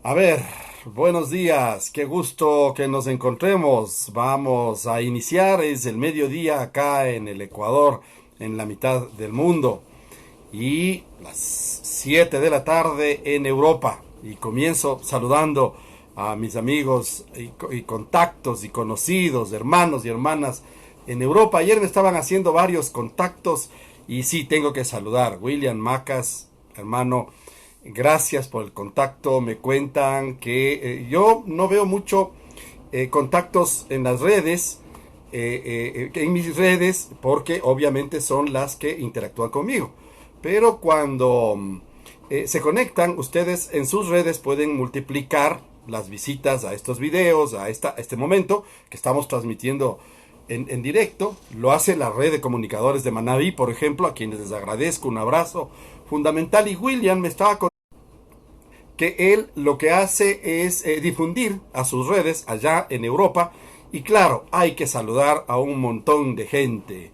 A ver, buenos días, qué gusto que nos encontremos. Vamos a iniciar, es el mediodía acá en el Ecuador, en la mitad del mundo, y las 7 de la tarde en Europa. Y comienzo saludando a mis amigos y contactos y conocidos, hermanos y hermanas en Europa. Ayer me estaban haciendo varios contactos y sí, tengo que saludar. William Macas, hermano. Gracias por el contacto. Me cuentan que yo no veo mucho contactos en las redes, en mis redes, porque obviamente son las que interactúan conmigo. Pero cuando se conectan, ustedes en sus redes pueden multiplicar las visitas a estos videos, a este momento que estamos transmitiendo en directo. Lo hace la red de comunicadores de Manabí, por ejemplo, a quienes les agradezco, un abrazo fundamental. Y William me estaba que él lo que hace es difundir a sus redes allá en Europa. Y claro, hay que saludar a un montón de gente.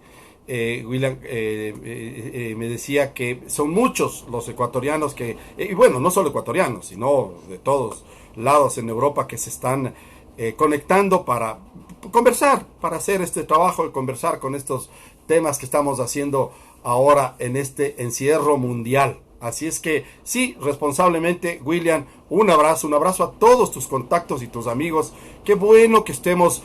William me decía que son muchos los ecuatorianos que, y bueno, no solo ecuatorianos, sino de todos lados en Europa que se están conectando para conversar, para hacer este trabajo de conversar con estos temas que estamos haciendo ahora en este encierro mundial. Así es que sí, responsablemente, William, un abrazo a todos tus contactos y tus amigos. Qué bueno que estemos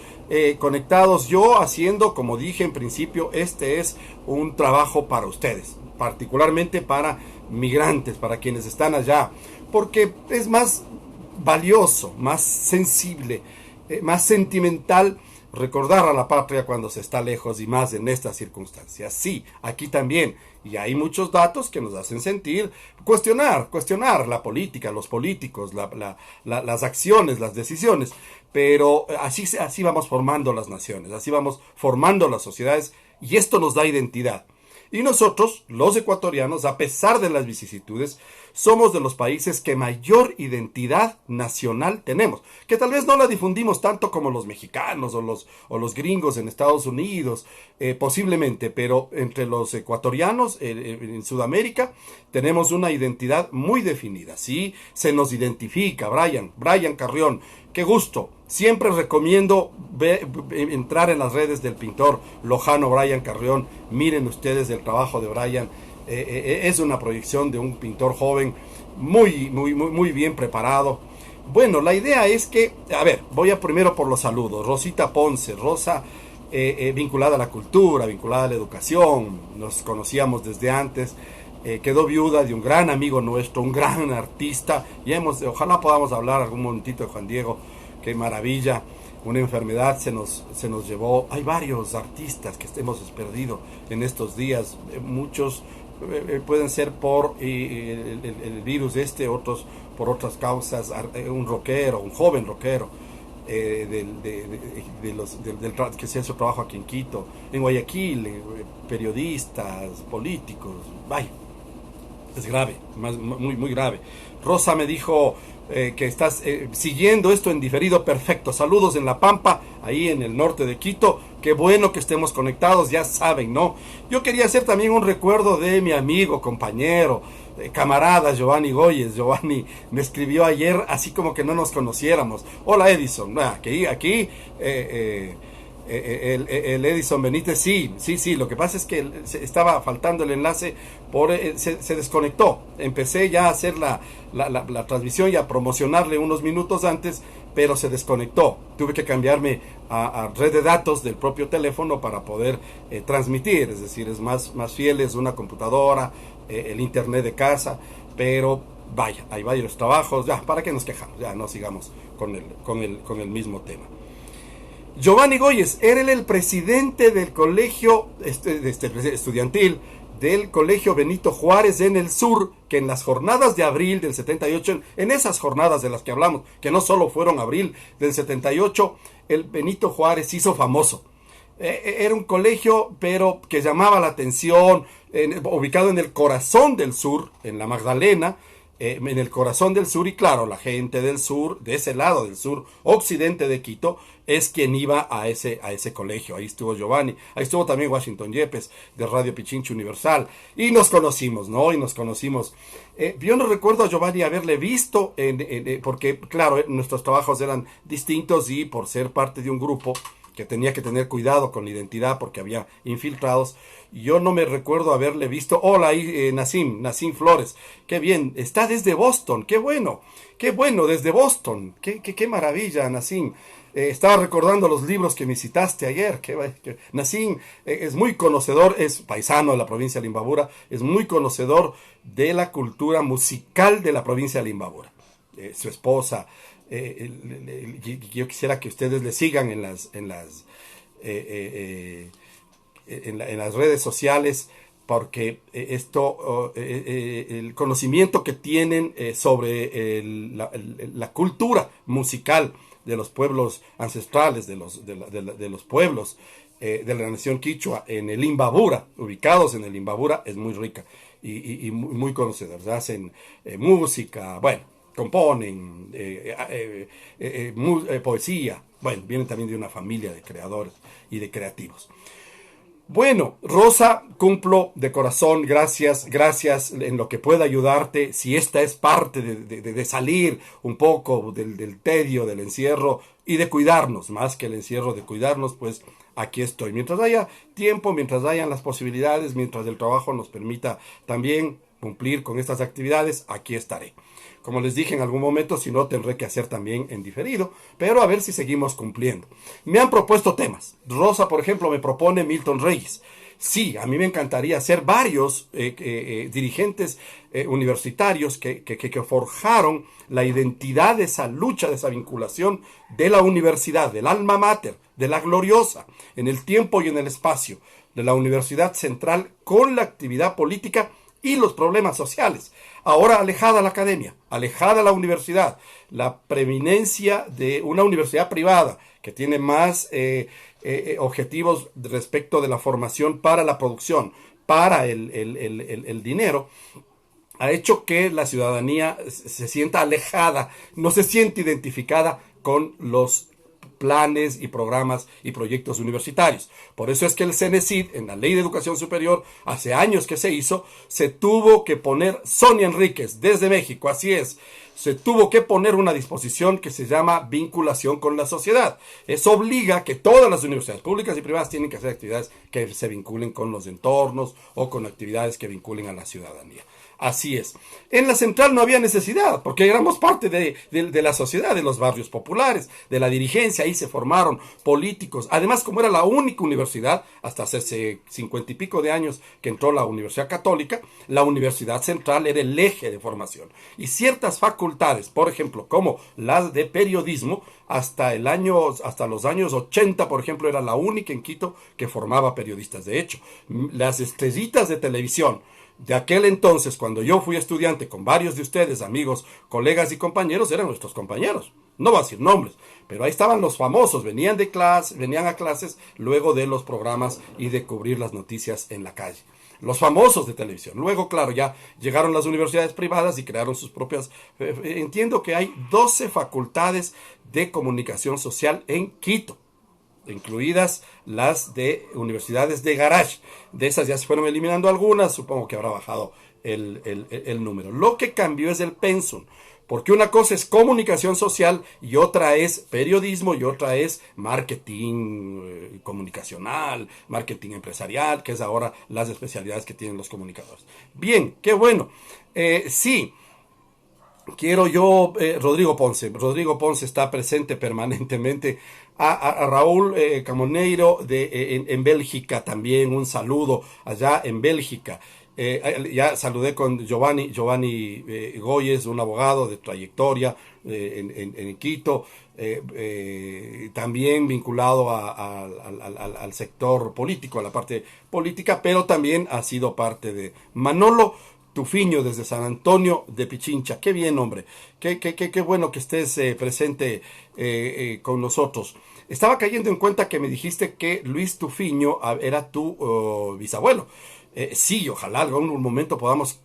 conectados. Yo haciendo, como dije en principio, este es un trabajo para ustedes, particularmente para migrantes, para quienes están allá, porque es más valioso, más sensible, más sentimental recordar a la patria cuando se está lejos, y más en estas circunstancias. Sí, aquí también, y hay muchos datos que nos hacen sentir, cuestionar la política, los políticos, las acciones, las decisiones, pero así vamos formando las naciones, así vamos formando las sociedades, y esto nos da identidad. Y nosotros, los ecuatorianos, a pesar de las vicisitudes, somos de los países que mayor identidad nacional tenemos, que tal vez no la difundimos tanto como los mexicanos o los gringos en Estados Unidos, posiblemente, pero entre los ecuatorianos en Sudamérica tenemos una identidad muy definida. Sí, se nos identifica. Brian Carrión, qué gusto. Siempre recomiendo entrar en las redes del pintor lojano Brian Carrión. Miren ustedes el trabajo de Brian. Es una proyección de un pintor joven muy bien preparado. Bueno, la idea es que, a ver, voy a primero por los saludos. Rosita Ponce, Rosa, vinculada a la cultura, vinculada a la educación, nos conocíamos desde antes. Quedó viuda de un gran amigo nuestro, un gran artista, y ojalá podamos hablar algún momentito de Juan Diego. Qué maravilla. Una enfermedad se nos llevó. Hay varios artistas que hemos perdido en estos días. Muchos pueden ser por el virus otros por otras causas. Un rockero, un joven rockero, que se hace trabajo aquí en Quito, en Guayaquil, periodistas, políticos. Vaya, es grave, muy grave. Rosa me dijo que estás siguiendo esto en diferido. Perfecto, saludos en La Pampa, ahí en el norte de Quito. Qué bueno que estemos conectados, ya saben, ¿no? Yo quería hacer también un recuerdo de mi amigo, compañero, camarada Giovanni Goyes. Giovanni me escribió ayer así como que no nos conociéramos. Hola Edison, aquí el Edison Benítez, sí, lo que pasa es que estaba faltando el enlace, se desconectó. Empecé ya a hacer la transmisión y a promocionarle unos minutos antes, pero se desconectó. Tuve que cambiarme a red de datos del propio teléfono para poder transmitir, es decir, es más fiel, es una computadora, el internet de casa, pero vaya, hay varios trabajos. Ya, ¿para qué nos quejamos? Ya no sigamos con el mismo tema. Giovanni Goyes era el presidente del colegio estudiantil del colegio Benito Juárez en el sur, que en las jornadas de abril del 78, en esas jornadas de las que hablamos, que no solo fueron abril del 78, el Benito Juárez hizo famoso. Era un colegio, pero que llamaba la atención, ubicado en el corazón del sur, en la Magdalena, en el corazón del sur, y claro, la gente del sur, de ese lado del sur occidente de Quito, es quien iba a ese colegio. Ahí estuvo Giovanni, ahí estuvo también Washington Yepes de Radio Pichincha Universal, y nos conocimos, ¿no? Y nos conocimos. Yo no recuerdo a Giovanni haberle visto, porque claro, nuestros trabajos eran distintos, y por ser parte de un grupo que tenía que tener cuidado con la identidad porque había infiltrados, yo no me recuerdo haberle visto. Hola, ahí Nassim Flores, qué bien, está desde Boston, qué bueno, desde Boston, qué maravilla, Nassim. Estaba recordando los libros que me citaste ayer. Nassim es muy conocedor, es paisano de la provincia de Limbabura, es muy conocedor de la cultura musical de la provincia de Limbabura. Su esposa, yo quisiera que ustedes le sigan en las redes sociales, porque el conocimiento que tienen sobre la cultura musical de los pueblos ancestrales, de los pueblos de la nación quichua en el Imbabura, ubicados en el Imbabura, es muy rica y muy conocedores. Hacen música, bueno, componen poesía. Bueno, vienen también de una familia de creadores y de creativos. Bueno, Rosa, cumplo de corazón, gracias en lo que pueda ayudarte. Si esta es parte de salir un poco del tedio, del encierro, y de cuidarnos, más que el encierro, de cuidarnos, pues aquí estoy. Mientras haya tiempo, mientras hayan las posibilidades, mientras el trabajo nos permita también cumplir con estas actividades, aquí estaré. Como les dije en algún momento, si no, tendré que hacer también en diferido, pero a ver si seguimos cumpliendo. Me han propuesto temas. Rosa, por ejemplo, me propone Milton Reyes. Sí, a mí me encantaría hacer varios dirigentes universitarios que forjaron la identidad de esa lucha, de esa vinculación de la universidad, del alma mater, de la gloriosa, en el tiempo y en el espacio, de la Universidad Central con la actividad política y los problemas sociales. Ahora alejada la academia, alejada la universidad, la preeminencia de una universidad privada que tiene más objetivos respecto de la formación para la producción, para el dinero, ha hecho que la ciudadanía se sienta alejada, no se siente identificada con los planes y programas y proyectos universitarios. Por eso es que el CENESID, en la Ley de Educación Superior, hace años que se hizo, se tuvo que poner, Sonia Enríquez, desde México, así es, se tuvo que poner una disposición que se llama vinculación con la sociedad. Eso obliga que todas las universidades públicas y privadas tienen que hacer actividades que se vinculen con los entornos o con actividades que vinculen a la ciudadanía. Así es. En la central no había necesidad, porque éramos parte de la sociedad, de los barrios populares, de la dirigencia. Ahí se formaron políticos. Además, como era la única universidad, hasta hace 50 y pico de años que entró la Universidad Católica, la Universidad Central era el eje de formación. Y ciertas facultades, por ejemplo, como las de periodismo, hasta los años 80, por ejemplo, era la única en Quito que formaba periodistas. De hecho, las estrellitas de televisión de aquel entonces, cuando yo fui estudiante con varios de ustedes, amigos, colegas y compañeros, eran nuestros compañeros. No voy a decir nombres, pero ahí estaban los famosos, venían a clases luego de los programas y de cubrir las noticias en la calle. Los famosos de televisión. Luego, claro, ya llegaron las universidades privadas y crearon sus propias. Entiendo que hay 12 facultades de comunicación social en Quito, incluidas las de universidades de garage. De esas ya se fueron eliminando algunas, supongo que habrá bajado el número. Lo que cambió es el pensum, porque una cosa es comunicación social y otra es periodismo y otra es marketing comunicacional, marketing empresarial, que es ahora las especialidades que tienen los comunicadores. Bien, qué bueno. Sí. Quiero yo, Rodrigo Ponce está presente permanentemente, a Raúl Camoneiro en Bélgica también, un saludo allá en Bélgica. Ya saludé con Giovanni Goyes, un abogado de trayectoria en Quito, también vinculado al sector político, a la parte política, pero también ha sido parte de Manolo Tufiño desde San Antonio de Pichincha. Qué bien, hombre. Qué bueno que estés presente con nosotros. Estaba cayendo en cuenta que me dijiste que Luis Tufiño era tu bisabuelo. Sí, ojalá algún momento podamos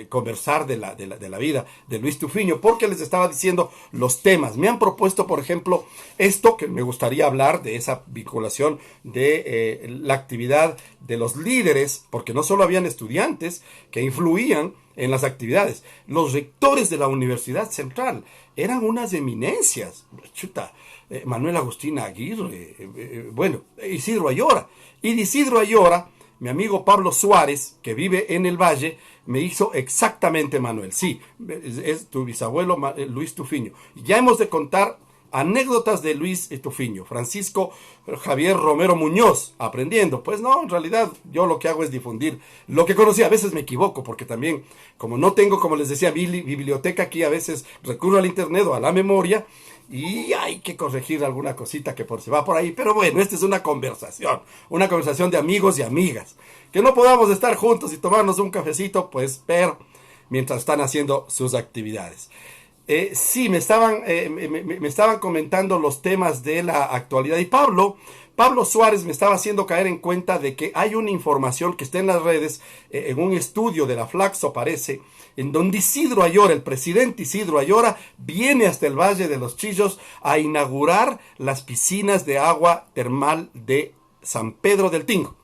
conversar de la vida de Luis Tufiño, porque les estaba diciendo los temas. Me han propuesto, por ejemplo, esto que me gustaría hablar de esa vinculación de la actividad de los líderes, porque no solo habían estudiantes que influían en las actividades, los rectores de la Universidad Central eran unas eminencias. Chuta, Manuel Agustín Aguirre, bueno, Isidro Ayora. Y de Isidro Ayora, mi amigo Pablo Suárez, que vive en el Valle, me hizo exactamente Manuel. Sí, es tu bisabuelo Luis Tufiño. Ya hemos de contar anécdotas de Luis Tufiño. Francisco Javier Romero Muñoz, aprendiendo. Pues no, en realidad yo lo que hago es difundir lo que conocí. A veces me equivoco, porque también, como no tengo, como les decía, biblioteca aquí, a veces recurro al internet o a la memoria, y hay que corregir alguna cosita que se va por ahí. Pero bueno, esta es una conversación de amigos y amigas. Que no podamos estar juntos y tomarnos un cafecito, pues ver mientras están haciendo sus actividades. Sí, me estaban comentando los temas de la actualidad. Y Pablo Suárez me estaba haciendo caer en cuenta de que hay una información que está en las redes, en un estudio de la Flaxo parece, en donde Isidro Ayora, el presidente Isidro Ayora, viene hasta el Valle de los Chillos a inaugurar las piscinas de agua termal de San Pedro del Tingo.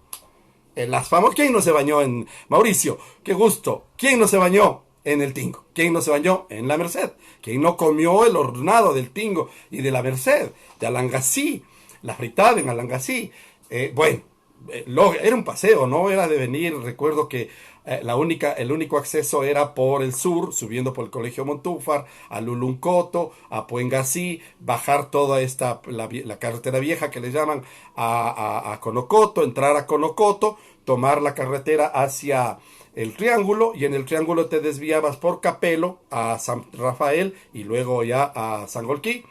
¿Quién no se bañó en Mauricio? ¡Qué gusto! ¿Quién no se bañó en el Tingo? ¿Quién no se bañó en la Merced? ¿Quién no comió el hornado del Tingo y de la Merced? De Alangasí, la fritada en Alangasí. Era un paseo, no era de venir. Recuerdo que el único acceso era por el sur, subiendo por el Colegio Montúfar, a Luluncoto, a Puengasí, bajar toda la carretera vieja que le llaman a Conocoto, entrar a Conocoto, tomar la carretera hacia el Triángulo, y en el Triángulo te desviabas por Capelo a San Rafael y luego ya a Sangolquí,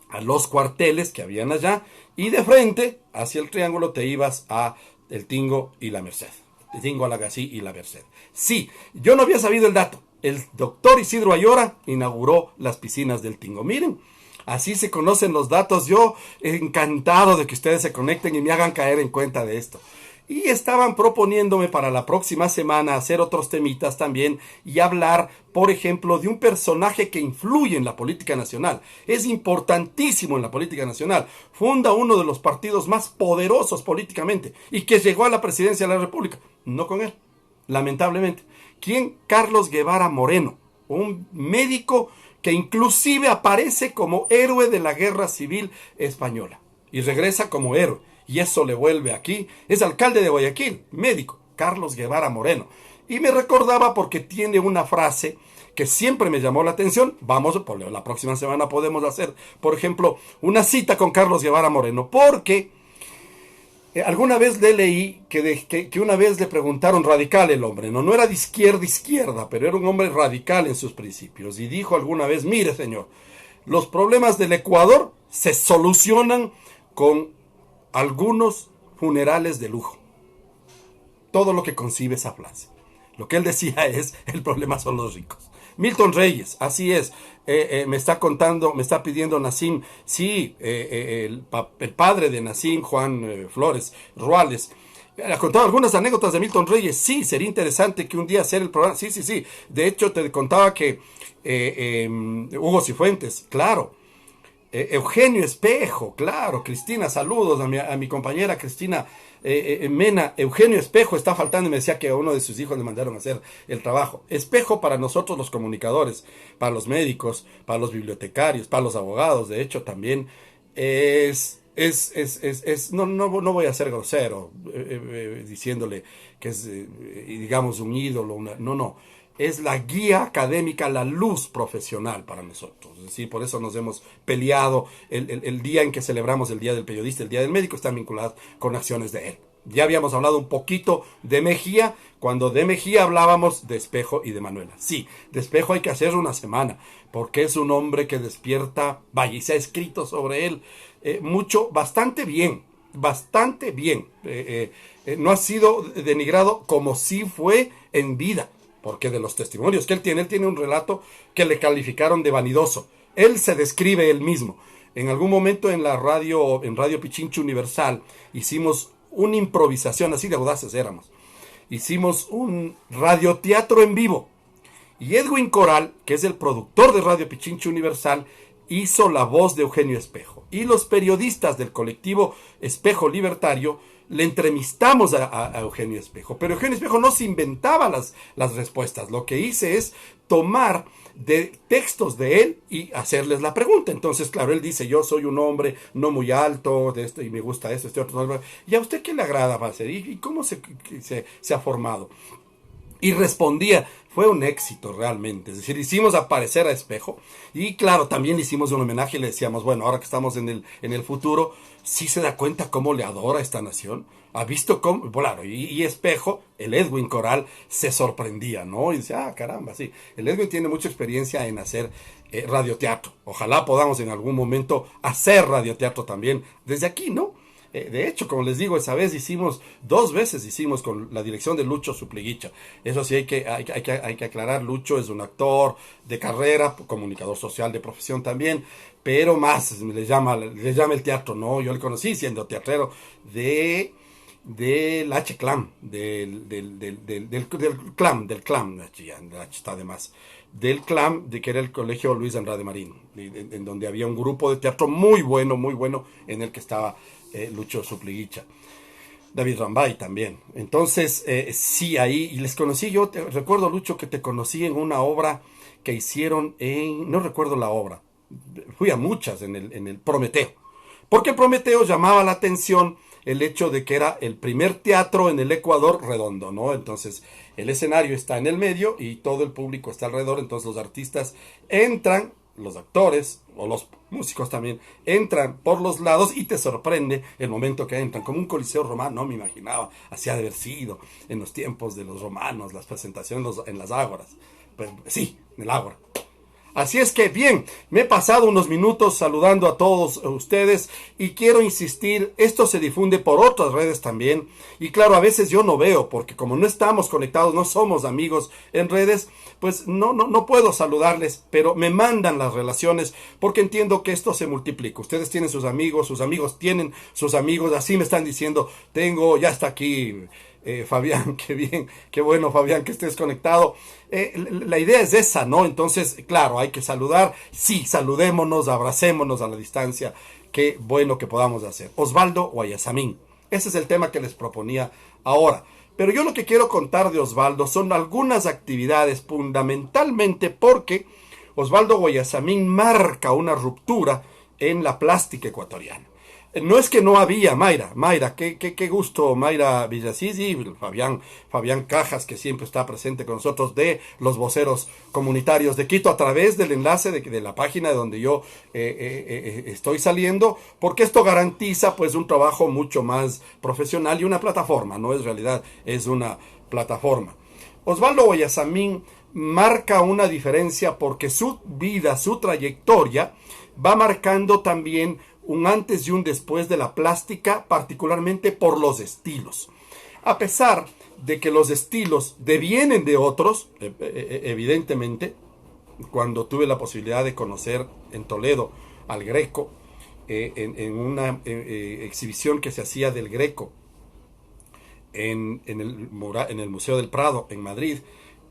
a los cuarteles que habían allá, y de frente hacia el Triángulo te ibas a el Tingo y la Merced. El Tingo, Alangasí y la Merced. Sí, yo no había sabido el dato. El doctor Isidro Ayora inauguró las piscinas del Tingo. Miren, así se conocen los datos. Yo encantado de que ustedes se conecten y me hagan caer en cuenta de esto. Y estaban proponiéndome para la próxima semana hacer otros temitas también y hablar, por ejemplo, de un personaje que influye en la política nacional. Es importantísimo en la política nacional. Funda uno de los partidos más poderosos políticamente y que llegó a la presidencia de la República. No con él, lamentablemente. ¿Quién? Carlos Guevara Moreno, un médico que inclusive aparece como héroe de la Guerra Civil Española y regresa como héroe. Y eso le vuelve aquí. Es alcalde de Guayaquil, médico, Carlos Guevara Moreno. Y me recordaba porque tiene una frase que siempre me llamó la atención. La próxima semana podemos hacer, por ejemplo, una cita con Carlos Guevara Moreno. Porque alguna vez le leí que una vez le preguntaron, radical el hombre, no era de izquierda, pero era un hombre radical en sus principios. Y dijo alguna vez, mire señor, los problemas del Ecuador se solucionan con algunos funerales de lujo. Todo lo que concibe esa frase. Lo que él decía es, el problema son los ricos. Milton Reyes, así es. Me está pidiendo Nassim, sí, el padre de Nassim, Juan Flores Ruales. Ha contado algunas anécdotas de Milton Reyes. Sí, sería interesante que un día hacer el programa. Sí. De hecho, te contaba que Hugo Cifuentes, claro. Eugenio Espejo, claro. Cristina, saludos a mi compañera Cristina Mena. Eugenio Espejo está faltando y me decía que a uno de sus hijos le mandaron a hacer el trabajo. Espejo para nosotros los comunicadores, para los médicos, para los bibliotecarios, para los abogados, de hecho también no voy a ser grosero diciéndole que es, digamos, un ídolo, no. Es la guía académica, la luz profesional para nosotros. Es decir, por eso nos hemos peleado. El día en que celebramos el Día del Periodista, el Día del Médico, están vinculados con acciones de él. Ya habíamos hablado un poquito de Mejía, cuando de Mejía hablábamos de Espejo y de Manuela. Sí, de Espejo hay que hacer una semana, porque es un hombre que despierta, y se ha escrito sobre él bastante bien. No ha sido denigrado como sí fue en vida. Porque de los testimonios que él tiene un relato que le calificaron de vanidoso. Él se describe él mismo. En algún momento en Radio Pichincha Universal, hicimos una improvisación, así de audaces éramos. hicimos un radioteatro en vivo. Y Edwin Coral, que es el productor de Radio Pichincha Universal, hizo la voz de Eugenio Espejo. Y los periodistas del colectivo Espejo Libertario le entrevistamos a Eugenio Espejo. Pero Eugenio Espejo no se inventaba las respuestas. Lo que hice es tomar de textos de él y hacerles la pregunta. Entonces, claro, él dice, yo soy un hombre no muy alto, de esto, y me gusta esto, este otro. ¿Y a usted qué le agrada va a hacer? ¿Y cómo se ha formado? Y respondía, fue un éxito realmente, es decir, hicimos aparecer a Espejo y claro, también le hicimos un homenaje y le decíamos, bueno, ahora que estamos en el futuro, ¿sí se da cuenta cómo le adora esta nación? ¿Ha visto cómo? Claro, y Espejo, el Edwin Coral, se sorprendía, ¿no? Y dice, caramba, sí, el Edwin tiene mucha experiencia en hacer radioteatro. Ojalá podamos en algún momento hacer radioteatro también desde aquí, ¿no? De hecho, como les digo, esa vez dos veces hicimos con la dirección de Lucho Supliguicha. Eso sí hay que aclarar, Lucho es un actor de carrera, comunicador social de profesión también, pero más le llama el teatro, ¿no? Yo le conocí siendo teatrero del H-Clam, del Clam, ya está de más, del Clam, de que era el colegio Luis Andrade Marín, en donde había un grupo de teatro muy bueno, en el que estaba Lucho Supliguicha, David Rambay también. Entonces, sí, ahí, y les conocí, yo te recuerdo, Lucho, que te conocí en una obra que hicieron no recuerdo la obra, fui a muchas en el Prometeo, porque el Prometeo llamaba la atención el hecho de que era el primer teatro en el Ecuador redondo, ¿no? Entonces, el escenario está en el medio y todo el público está alrededor, entonces los artistas entran, los actores o los músicos también entran por los lados y te sorprende el momento que entran, como un coliseo romano, no me imaginaba, así ha de haber sido en los tiempos de los romanos, las presentaciones en las ágoras, pues sí, en el ágora. Así es que bien, me he pasado unos minutos saludando a todos ustedes y quiero insistir, esto se difunde por otras redes también y claro, a veces yo no veo porque como no estamos conectados, no somos amigos en redes, pues no puedo saludarles, pero me mandan las relaciones porque entiendo que esto se multiplica. Ustedes tienen sus amigos tienen sus amigos, así me están diciendo, ya está aquí Fabián, qué bien, qué bueno Fabián que estés conectado. La idea es esa, ¿no? Entonces, claro, hay que saludar, sí, saludémonos, abracémonos a la distancia, qué bueno que podamos hacer. Osvaldo Guayasamín, ese es el tema que les proponía ahora. Pero yo lo que quiero contar de Osvaldo son algunas actividades, fundamentalmente porque Osvaldo Guayasamín marca una ruptura en la plástica ecuatoriana. No es que no había, Mayra, qué gusto, Mayra Villasís y Fabián Cajas, que siempre está presente con nosotros, de los voceros comunitarios de Quito, a través del enlace de la página de donde yo estoy saliendo, porque esto garantiza pues un trabajo mucho más profesional y una plataforma, no es realidad, es una plataforma. Osvaldo Guayasamín marca una diferencia porque su vida, su trayectoria, va marcando también un antes y un después de la plástica, particularmente por los estilos. A pesar de que los estilos devienen de otros, evidentemente, cuando tuve la posibilidad de conocer en Toledo al Greco, en una exhibición que se hacía del Greco en el Museo del Prado, en Madrid,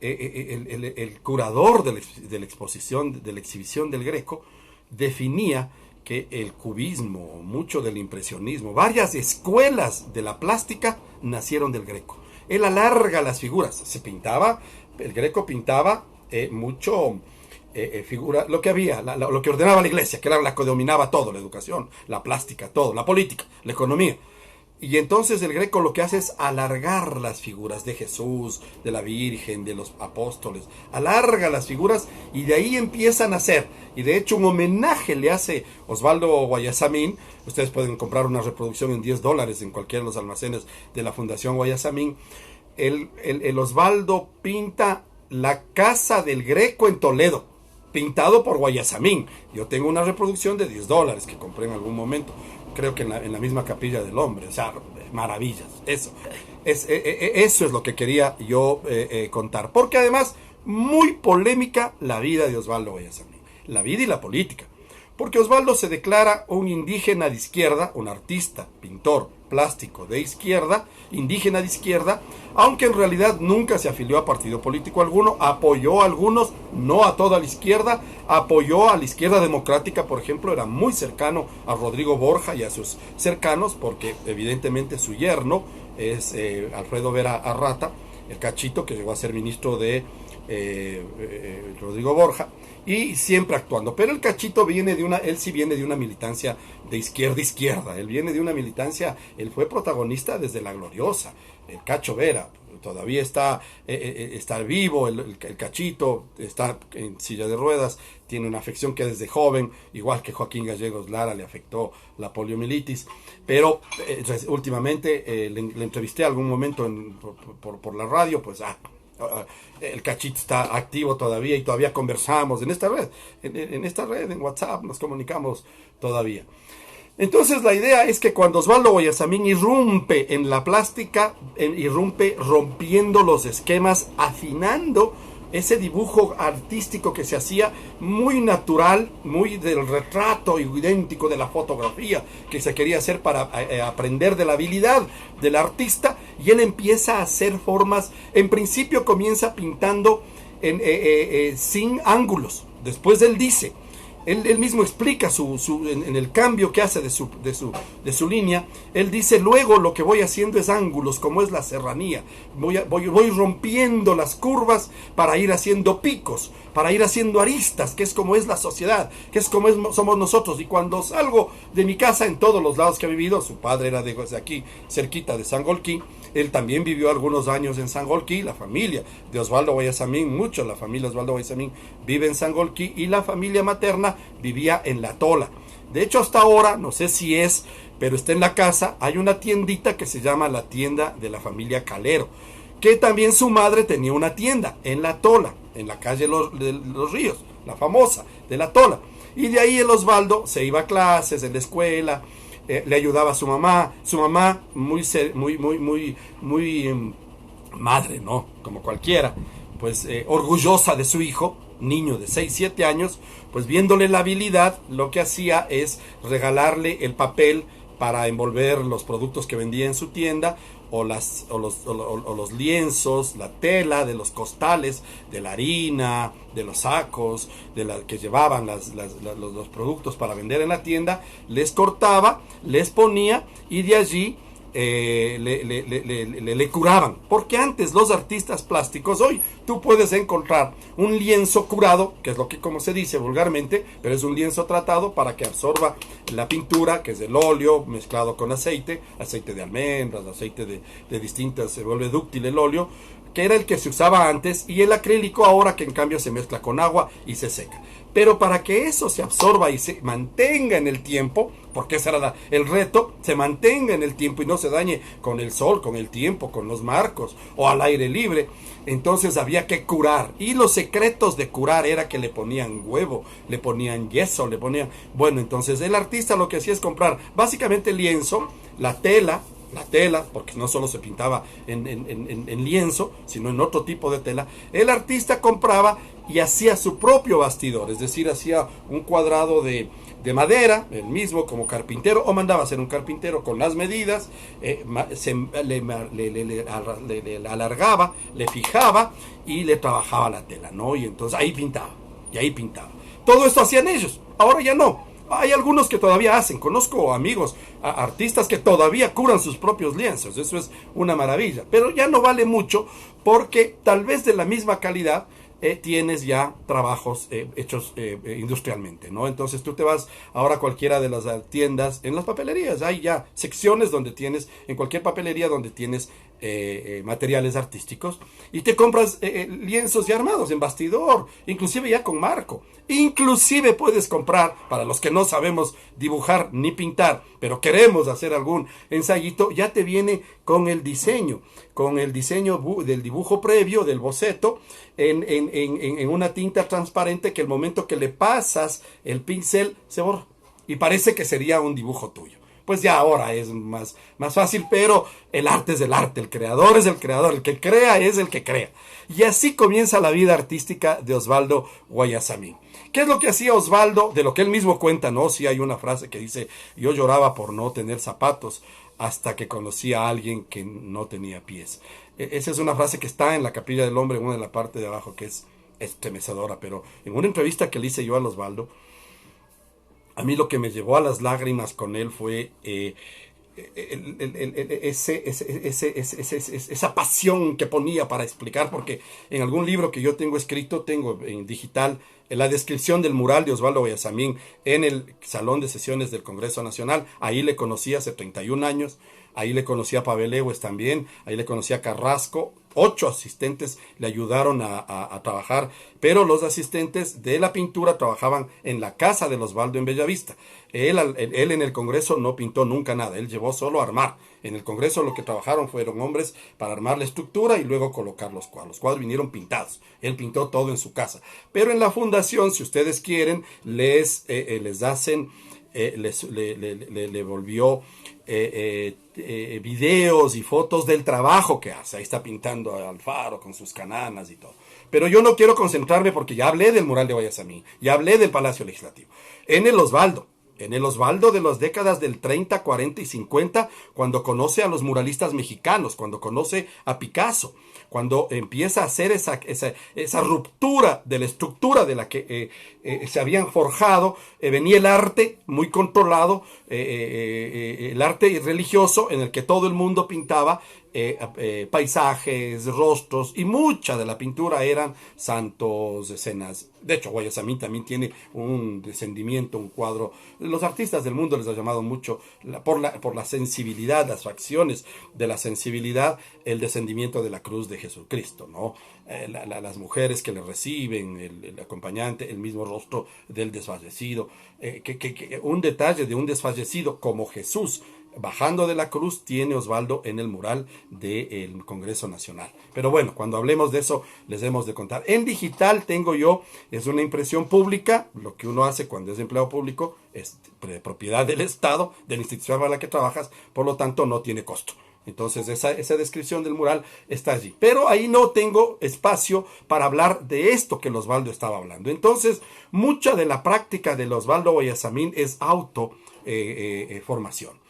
el curador de la exposición, de la exhibición del Greco, definía que el cubismo, mucho del impresionismo, varias escuelas de la plástica nacieron del Greco. Él alarga las figuras, el Greco pintaba mucho figura, lo que había, lo que ordenaba la iglesia, que era la que dominaba todo, la educación, la plástica, todo, la política, la economía. Y entonces el Greco lo que hace es alargar las figuras de Jesús, de la Virgen, de los apóstoles. Alarga las figuras y de ahí empiezan a hacer. Y de hecho un homenaje le hace Osvaldo Guayasamín. Ustedes pueden comprar una reproducción en $10 en cualquiera de los almacenes de la Fundación Guayasamín. El Osvaldo pinta la casa del Greco en Toledo, pintado por Guayasamín. Yo tengo una reproducción de $10 que compré en algún momento. Creo que en la misma Capilla del Hombre, o sea, maravillas, eso es lo que quería yo contar, porque además, muy polémica la vida de Osvaldo Guayasamín, la vida y la política, porque Osvaldo se declara un indígena de izquierda, un artista, pintor, plástico de izquierda, indígena de izquierda, aunque en realidad nunca se afilió a partido político alguno, apoyó a algunos, no a toda la izquierda, apoyó a la izquierda democrática, por ejemplo, era muy cercano a Rodrigo Borja y a sus cercanos, porque evidentemente su yerno es Alfredo Vera Arrata, el Cachito, que llegó a ser ministro de Rodrigo Borja, y siempre actuando. Pero el Cachito él sí viene de una militancia de izquierda, él viene de una militancia, él fue protagonista desde la gloriosa, el Cacho Vera, todavía está vivo, el Cachito está en silla de ruedas, tiene una afección que desde joven, igual que Joaquín Gallegos Lara, le afectó la poliomielitis, pero últimamente le entrevisté algún momento por la radio, pues el Cachito está activo todavía y todavía conversamos en esta red, en WhatsApp nos comunicamos todavía. Entonces la idea es que cuando Osvaldo Guayasamín irrumpe en la plástica, irrumpe rompiendo los esquemas, afinando ese dibujo artístico que se hacía muy natural, muy del retrato idéntico de la fotografía que se quería hacer para aprender de la habilidad del artista, y él empieza a hacer formas. En principio comienza pintando sin ángulos. Después él dice, él mismo explica en el cambio que hace de su línea. Él dice: luego lo que voy haciendo es ángulos, como es la serranía. Voy rompiendo las curvas para ir haciendo picos, para ir haciendo aristas, que es como es la sociedad, que es como somos nosotros. Y cuando salgo de mi casa, en todos los lados que ha vivido, su padre era de aquí, cerquita de Sangolquí, él también vivió algunos años en Sangolquí, la familia de Osvaldo Guayasamín, la familia de Osvaldo Guayasamín vive en Sangolquí, y la familia materna vivía en La Tola. De hecho, hasta ahora, no sé si pero está en la casa, hay una tiendita que se llama la tienda de la familia Calero, que también su madre tenía una tienda en La Tola, en la calle de los Ríos, la famosa de La Tola. Y de ahí el Osvaldo se iba a clases en la escuela, le ayudaba a su mamá muy madre, ¿no? Como cualquiera, pues orgullosa de su hijo, niño de 6, 7 años, pues viéndole la habilidad, lo que hacía es regalarle el papel para envolver los productos que vendía en su tienda, o los lienzos, la tela de los costales, de la harina, de los sacos, que llevaban los productos para vender en la tienda. Les cortaba, les ponía, y de allí le curaban. Porque antes los artistas plásticos, hoy tú puedes encontrar un lienzo curado, que es lo que como se dice vulgarmente, pero es un lienzo tratado para que absorba la pintura, que es el óleo mezclado con aceite de almendras, aceite de distintas, se vuelve dúctil el óleo, que era el que se usaba antes, y el acrílico ahora, que en cambio se mezcla con agua y se seca. Pero para que eso se absorba y se mantenga en el tiempo, porque ese era el reto, se mantenga en el tiempo y no se dañe con el sol, con el tiempo, con los marcos o al aire libre, entonces había que curar. Y los secretos de curar era que le ponían huevo, le ponían yeso, Bueno, entonces el artista lo que hacía es comprar básicamente el lienzo, la tela, porque no solo se pintaba en lienzo, sino en otro tipo de tela. El artista compraba y hacía su propio bastidor, es decir, hacía un cuadrado de madera, el mismo como carpintero, o mandaba a hacer un carpintero con las medidas, le alargaba, le fijaba y le trabajaba la tela, ¿no? Y entonces ahí pintaba. Todo esto hacían ellos, ahora ya no. Hay algunos que todavía hacen, conozco amigos, artistas que todavía curan sus propios lienzos, eso es una maravilla, pero ya no vale mucho, porque tal vez de la misma calidad tienes ya trabajos hechos industrialmente, ¿no? Entonces tú te vas ahora a cualquiera de las tiendas, en las papelerías, hay ya secciones donde tienes, en cualquier papelería donde tienes materiales artísticos, y te compras lienzos ya armados en bastidor, inclusive ya con marco. Inclusive puedes comprar, para los que no sabemos dibujar ni pintar, pero queremos hacer algún ensayito, ya te viene con el diseño del dibujo previo, del boceto, en una tinta transparente, que el momento que le pasas el pincel se borra y parece que sería un dibujo tuyo. Pues ya ahora es más fácil, pero el arte es el arte, el creador es el creador, el que crea es el que crea. Y así comienza la vida artística de Osvaldo Guayasamín. ¿Qué es lo que hacía Osvaldo? De lo que él mismo cuenta, ¿no? Sí hay una frase que dice: yo lloraba por no tener zapatos hasta que conocí a alguien que no tenía pies. Esa es una frase que está en la Capilla del Hombre, en una de la parte de abajo, que es estremecedora, pero en una entrevista que le hice yo a Osvaldo, a mí lo que me llevó a las lágrimas con él fue esa pasión que ponía para explicar, porque en algún libro que yo tengo escrito, tengo en digital, la descripción del mural de Osvaldo Guayasamín en el Salón de Sesiones del Congreso Nacional. Ahí le conocí hace 31 años, ahí le conocí a Pavel Ewes también, ahí le conocí a Carrasco. 8 asistentes le ayudaron a trabajar, pero los asistentes de la pintura trabajaban en la casa de Osvaldo en Bellavista. Él en el Congreso no pintó nunca nada, él llevó solo a armar. En el Congreso lo que trabajaron fueron hombres para armar la estructura y luego colocar los cuadros. Los cuadros vinieron pintados, él pintó todo en su casa. Pero en la fundación, si ustedes quieren, les hacen... le volvió videos y fotos del trabajo que hace. Ahí está pintando a Alfaro con sus cananas y todo. Pero yo no quiero concentrarme porque ya hablé del mural de Guayasamín, ya hablé del Palacio Legislativo. En el Osvaldo de las décadas del 30, 40 y 50, cuando conoce a los muralistas mexicanos, cuando conoce a Picasso, cuando empieza a hacer esa ruptura de la estructura de la que se habían forjado, venía el arte muy controlado, el arte religioso en el que todo el mundo pintaba paisajes, rostros, y mucha de la pintura eran santos, escenas. De hecho, Guayasamín también tiene un descendimiento, un cuadro. Los artistas del mundo les ha llamado mucho por la sensibilidad, las facciones de la sensibilidad, el descendimiento de la cruz de Jesucristo, ¿no? Las mujeres que le reciben, el acompañante, el mismo rostro del desfallecido, un detalle de un desfallecido como Jesús bajando de la cruz tiene Osvaldo en el mural del Congreso Nacional. Pero bueno, cuando hablemos de eso les hemos de contar. En digital tengo yo, es una impresión pública, lo que uno hace cuando es empleado público es de propiedad del Estado, de la institución para la que trabajas, por lo tanto no tiene costo. Entonces esa descripción del mural está allí. Pero ahí no tengo espacio para hablar de esto que Osvaldo estaba hablando. Entonces, mucha de la práctica de Osvaldo Guayasamín es formación.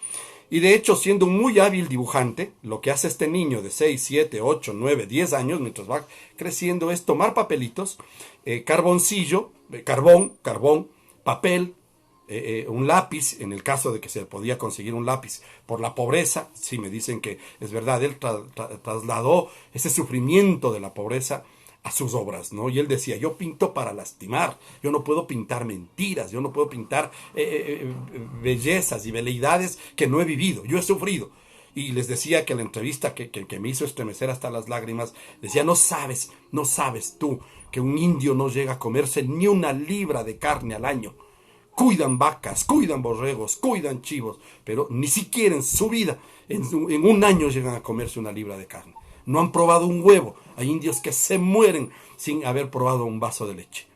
Y de hecho, siendo un muy hábil dibujante, lo que hace este niño de 6, 7, 8, 9, 10 años, mientras va creciendo, es tomar papelitos, carboncillo, carbón, papel, un lápiz, en el caso de que se podía conseguir un lápiz por la pobreza. Sí, me dicen que es verdad, él trasladó ese sufrimiento de la pobreza a sus obras, ¿no? Y él decía, yo pinto para lastimar, yo no puedo pintar mentiras, yo no puedo pintar bellezas y veleidades que no he vivido, yo he sufrido. Y les decía que en la entrevista que me hizo estremecer hasta las lágrimas, decía, no sabes tú que un indio no llega a comerse ni una libra de carne al año. Cuidan vacas, cuidan borregos, cuidan chivos, pero ni siquiera en su vida, en un año llegan a comerse una libra de carne. No han probado un huevo. Hay indios que se mueren sin haber probado un vaso de leche.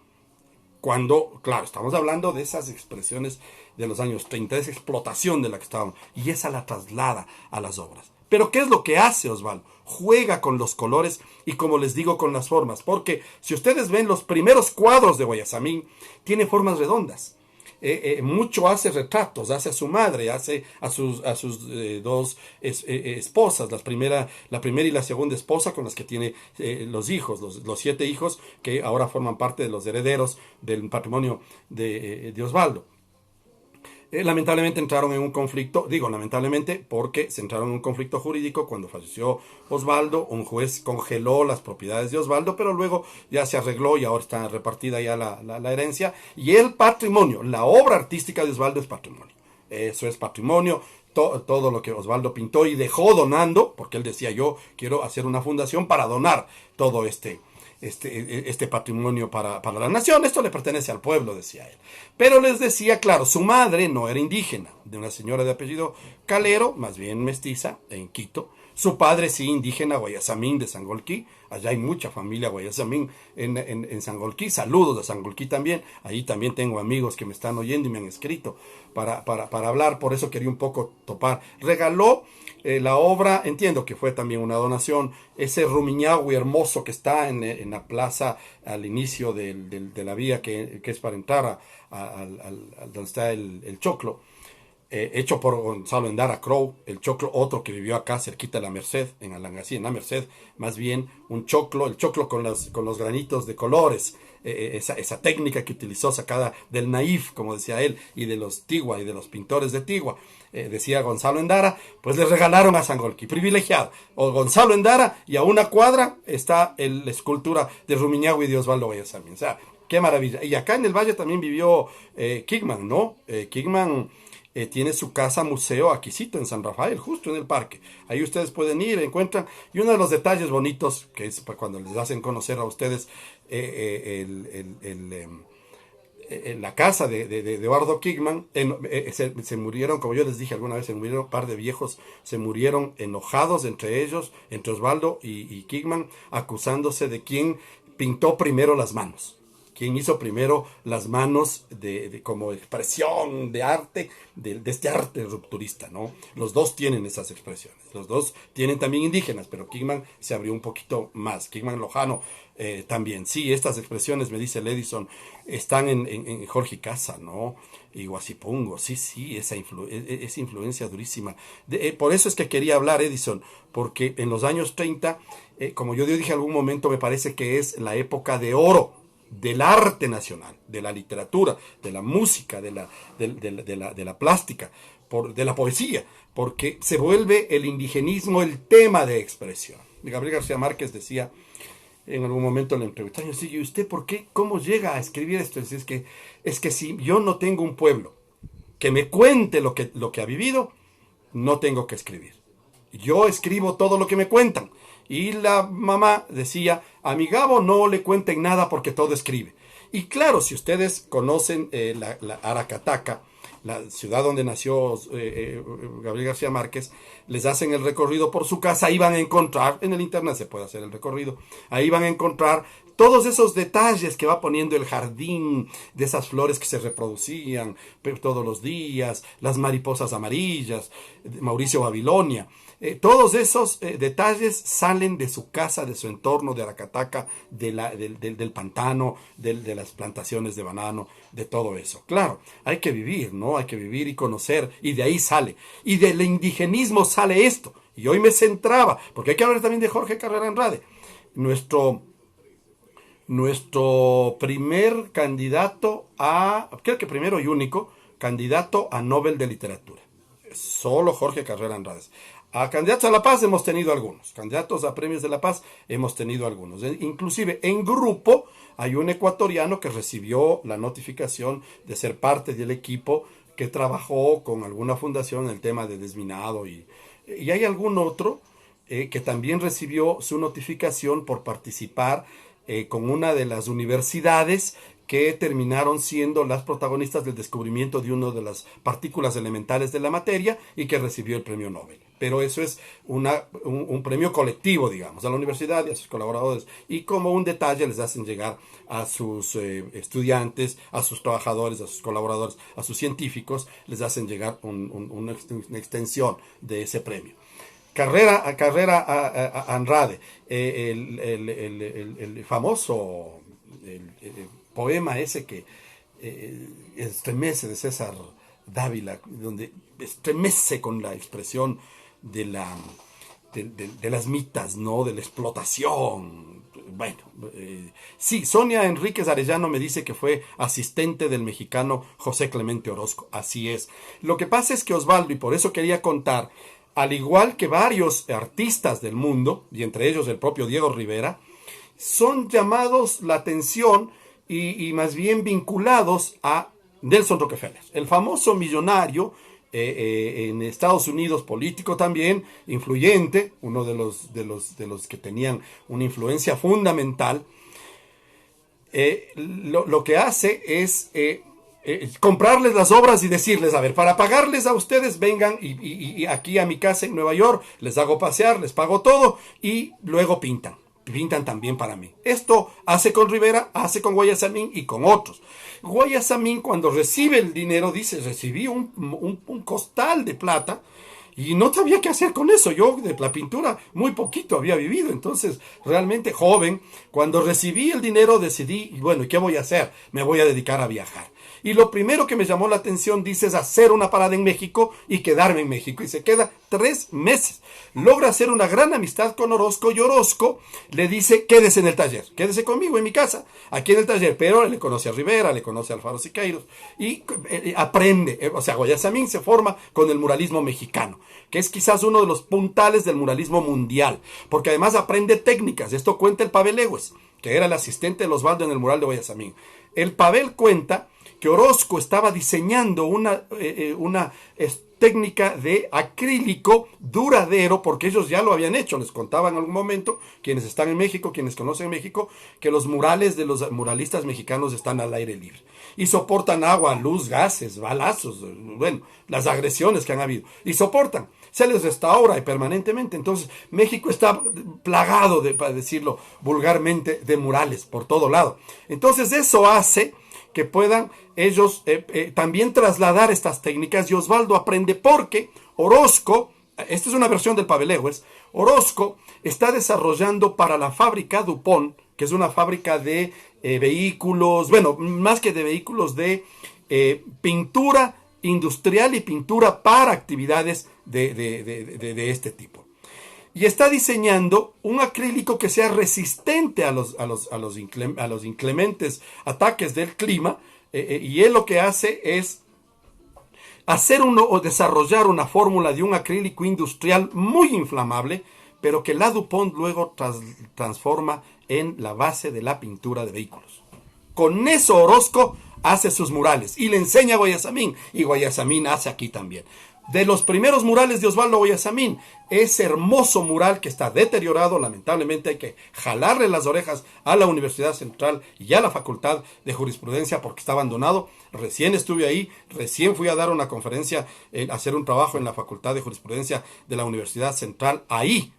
Cuando, claro, estamos hablando de esas expresiones de los años 30, esa explotación de la que estábamos, y esa la traslada a las obras. Pero ¿qué es lo que hace Osvaldo? Juega con los colores y, como les digo, con las formas. Porque si ustedes ven los primeros cuadros de Guayasamín, tiene formas redondas. Mucho hace retratos, hace a su madre, hace a sus dos esposas, la primera y la segunda esposa con las que tiene los hijos, los 7 hijos que ahora forman parte de los herederos del patrimonio de Osvaldo. Lamentablemente entraron en un conflicto, digo lamentablemente porque se entraron en un conflicto jurídico cuando falleció Osvaldo. Un juez congeló las propiedades de Osvaldo, pero luego ya se arregló y ahora está repartida ya la herencia. Y el patrimonio, la obra artística de Osvaldo es patrimonio. Eso es patrimonio. Todo lo que Osvaldo pintó y dejó donando, porque él decía, yo quiero hacer una fundación para donar todo este patrimonio para la nación. Esto le pertenece al pueblo, decía él. Pero les decía, claro, su madre no era indígena, de una señora de apellido Calero, más bien mestiza, en Quito. Su padre sí, indígena, Guayasamín de Sangolquí. Allá hay mucha familia Guayasamín en Sangolquí. Saludos a Sangolquí también. Ahí también tengo amigos que me están oyendo y me han escrito para hablar. Por eso quería un poco topar. Regaló la obra, entiendo que fue también una donación, ese Rumiñahui hermoso que está en la plaza al inicio de la vía que es para entrar a donde está el Choclo. hecho por Gonzalo Endara Crow, el choclo, otro que vivió acá cerquita de la Merced, en Alangasí, en la Merced, más bien un choclo, el choclo con los granitos de colores, esa técnica que utilizó sacada del naif, como decía él, y de los Tigua y de los pintores de Tigua, decía Gonzalo Endara, pues le regalaron a Sangolquí, privilegiado, o Gonzalo Endara, y a una cuadra está la escultura de Rumiñahui y de Osvaldo Guayasamín. O sea, qué maravilla. Y acá en el Valle también vivió Kingman, ¿no? Kingman tiene su casa museo aquícito en San Rafael, justo en el parque. Ahí ustedes pueden ir, encuentran. Y uno de los detalles bonitos, que es cuando les hacen conocer a ustedes la casa de Eduardo Kingman, se murieron, como yo les dije alguna vez, se murieron un par de viejos, se murieron enojados entre ellos, entre Osvaldo y Kingman, acusándose de quién pintó primero las manos. Quien hizo primero las manos como expresión de arte, de este arte rupturista, ¿no? Los dos tienen esas expresiones, los dos tienen también indígenas, pero Kingman se abrió un poquito más, Kingman Lojano también. Sí, estas expresiones, me dice el Edison, están en Jorge Casa, ¿no? Y Guasipungo, sí, esa influencia durísima. Por eso es que quería hablar, Edison, porque en los años 30, como yo dije en algún momento, me parece que es la época de oro del arte nacional, de la literatura, de la música, de la plástica, de la poesía, porque se vuelve el indigenismo el tema de expresión. Gabriel García Márquez decía en algún momento en la entrevista, ¿y usted por qué? ¿Cómo llega a escribir esto? Es que si yo no tengo un pueblo que me cuente lo que ha vivido, no tengo que escribir. Yo escribo todo lo que me cuentan. Y la mamá decía, a mi Gabo no le cuenten nada porque todo escribe. Y claro, si ustedes conocen la Aracataca, la ciudad donde nació Gabriel García Márquez, les hacen el recorrido por su casa, ahí van a encontrar, en el internet se puede hacer el recorrido, ahí van a encontrar todos esos detalles que va poniendo el jardín, de esas flores que se reproducían todos los días, las mariposas amarillas, Mauricio Babilonia. Todos esos detalles salen de su casa, de su entorno, de Aracataca, del pantano, de las plantaciones de banano, de todo eso. Claro, hay que vivir, ¿no? Hay que vivir y conocer, y de ahí sale. Y del indigenismo sale esto. Y hoy me centraba, porque hay que hablar también de Jorge Carrera Andrade, nuestro primer candidato creo que primero y único, candidato a Nobel de Literatura. Solo Jorge Carrera Andrade. A candidatos a la paz hemos tenido algunos, candidatos a premios de la paz hemos tenido algunos. Inclusive en grupo hay un ecuatoriano que recibió la notificación de ser parte del equipo que trabajó con alguna fundación en el tema de desminado y hay algún otro que también recibió su notificación por participar con una de las universidades que terminaron siendo las protagonistas del descubrimiento de una de las partículas elementales de la materia y que recibió el premio Nobel. Pero eso es un premio colectivo, digamos, a la universidad y a sus colaboradores. Y como un detalle les hacen llegar a sus estudiantes, a sus trabajadores, a sus colaboradores, a sus científicos, les hacen llegar una extensión de ese premio. Carrera Andrade, el famoso poema ese que estremece de César Dávila, donde estremece con la expresión de las mitas, ¿no? De la explotación. Bueno, sí, Sonia Enríquez Arellano me dice que fue asistente del mexicano José Clemente Orozco. Así es. Lo que pasa es que Osvaldo, y por eso quería contar, al igual que varios artistas del mundo, y entre ellos el propio Diego Rivera, son llamados la atención y más bien vinculados a Nelson Rockefeller, el famoso millonario en Estados Unidos, político también, influyente, uno de los que tenían una influencia fundamental. Lo que hace es comprarles las obras y decirles, a ver, para pagarles a ustedes, vengan y aquí a mi casa en Nueva York, les hago pasear, les pago todo y luego pintan también para mí. Esto hace con Rivera, hace con Guayasamín y con otros. Guayasamín, cuando recibe el dinero, dice, recibí un costal de plata y no sabía qué hacer con eso. Yo de la pintura muy poquito había vivido, entonces realmente joven, cuando recibí el dinero decidí, bueno, ¿y qué voy a hacer? Me voy a dedicar a viajar. Y lo primero que me llamó la atención, dice, es hacer una parada en México y quedarme en México. Y se queda 3 meses. Logra hacer una gran amistad con Orozco y Orozco le dice, quédese en el taller, quédese conmigo en mi casa, aquí en el taller. Pero le conoce a Rivera, le conoce a Alfaro Siqueiros y aprende. O sea, Guayasamín se forma con el muralismo mexicano, que es quizás uno de los puntales del muralismo mundial, porque además aprende técnicas. Esto cuenta el Pavel Lewes, que era el asistente de Osvaldo en el mural de Guayasamín. El Pavel cuenta que Orozco estaba diseñando una técnica de acrílico duradero, porque ellos ya lo habían hecho. Les contaba en algún momento, quienes están en México, quienes conocen México, que los murales de los muralistas mexicanos están al aire libre y soportan agua, luz, gases, balazos, bueno, las agresiones que han habido, y soportan, se les restaura permanentemente. Entonces México está plagado, para decirlo vulgarmente, de murales por todo lado. Entonces eso hace que puedan ellos también trasladar estas técnicas, y Osvaldo aprende porque Orozco, esta es una versión del Pavel Lewes, Orozco está desarrollando para la fábrica Dupont, que es una fábrica de vehículos, bueno, más que de vehículos, de pintura industrial y pintura para actividades de este tipo. Y está diseñando un acrílico que sea resistente a los inclementes ataques del clima, y él lo que hace es desarrollar una fórmula de un acrílico industrial muy inflamable, pero que la DuPont luego transforma en la base de la pintura de vehículos. Con eso Orozco hace sus murales y le enseña a Guayasamín, y Guayasamín hace aquí también. De los primeros murales de Osvaldo Guayasamín, ese hermoso mural que está deteriorado, lamentablemente hay que jalarle las orejas a la Universidad Central y a la Facultad de Jurisprudencia porque está abandonado. Recién estuve ahí, recién fui a dar una conferencia, hacer un trabajo en la Facultad de Jurisprudencia de la Universidad Central. Ahí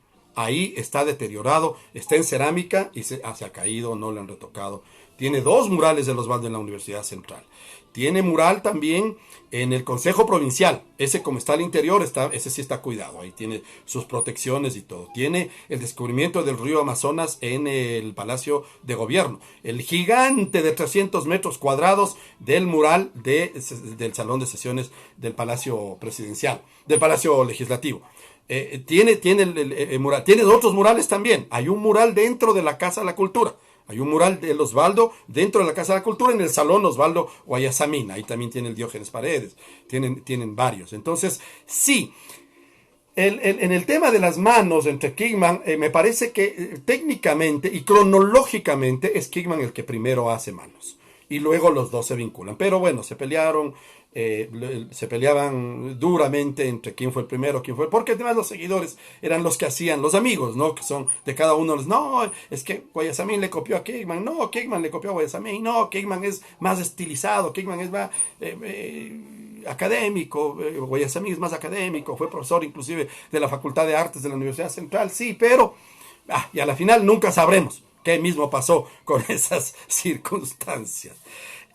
está deteriorado, está en cerámica y se ha caído, no le han retocado. Tiene 2 murales de Osvaldo en la Universidad Central. Tiene mural también en el Consejo Provincial. Ese, como está al interior, ese sí está cuidado. Ahí tiene sus protecciones y todo. Tiene el descubrimiento del río Amazonas en el Palacio de Gobierno. El gigante de 300 metros cuadrados del mural del Salón de Sesiones del Palacio Presidencial, del Palacio Legislativo. Tiene el mural. Tiene otros murales también. Hay un mural dentro de la Casa de la Cultura. Hay un mural de Osvaldo dentro de la Casa de la Cultura, en el Salón Osvaldo Guayasamín. Ahí también tiene el Diógenes Paredes. Tienen varios. Entonces, sí, en el tema de las manos entre Kingman, me parece que técnicamente y cronológicamente es Kingman el que primero hace manos. Y luego los dos se vinculan. Pero bueno, se peleaban duramente entre quién fue el primero, porque además los seguidores eran los que hacían, los amigos, ¿no? Que son de cada uno. No, es que Guayasamín le copió a Kingman, no, Kingman le copió a Guayasamín, no, Kingman es más estilizado, Kingman es más académico, Guayasamín es más académico, fue profesor inclusive de la Facultad de Artes de la Universidad Central, sí, pero y a la final nunca sabremos qué mismo pasó con esas circunstancias.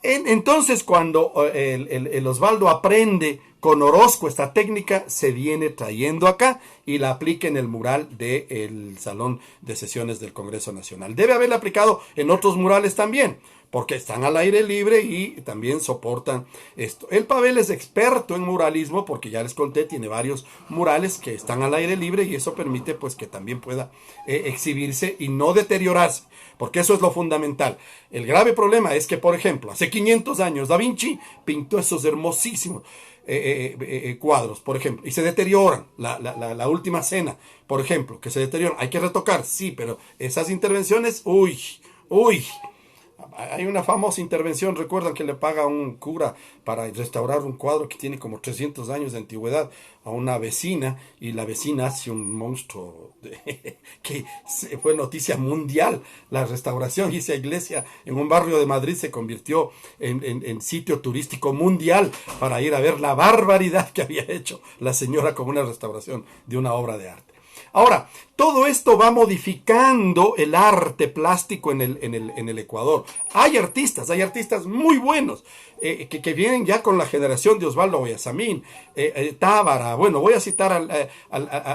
Entonces, cuando el Osvaldo aprende con Orozco esta técnica, se viene trayendo acá y la aplica en el mural del Salón de Sesiones del Congreso Nacional. Debe haberla aplicado en otros murales también, porque están al aire libre y también soportan esto. El Pavel es experto en muralismo, porque ya les conté, tiene varios murales que están al aire libre, y eso permite pues que también pueda exhibirse y no deteriorarse, porque eso es lo fundamental. El grave problema es que, por ejemplo, hace 500 años Da Vinci pintó esos hermosísimos cuadros, por ejemplo, y se deterioran. La Última Cena, por ejemplo, que se deterioran. Hay que retocar, sí, pero esas intervenciones, uy. Hay una famosa intervención, recuerdan, que le paga a un cura para restaurar un cuadro que tiene como 300 años de antigüedad a una vecina, y la vecina hace un monstruo que fue noticia mundial, la restauración, y esa iglesia en un barrio de Madrid se convirtió en sitio turístico mundial para ir a ver la barbaridad que había hecho la señora con una restauración de una obra de arte. Ahora, todo esto va modificando el arte plástico en el Ecuador. Hay artistas muy buenos, que vienen ya con la generación de Osvaldo Guayasamín, Tábara, bueno, voy a citar a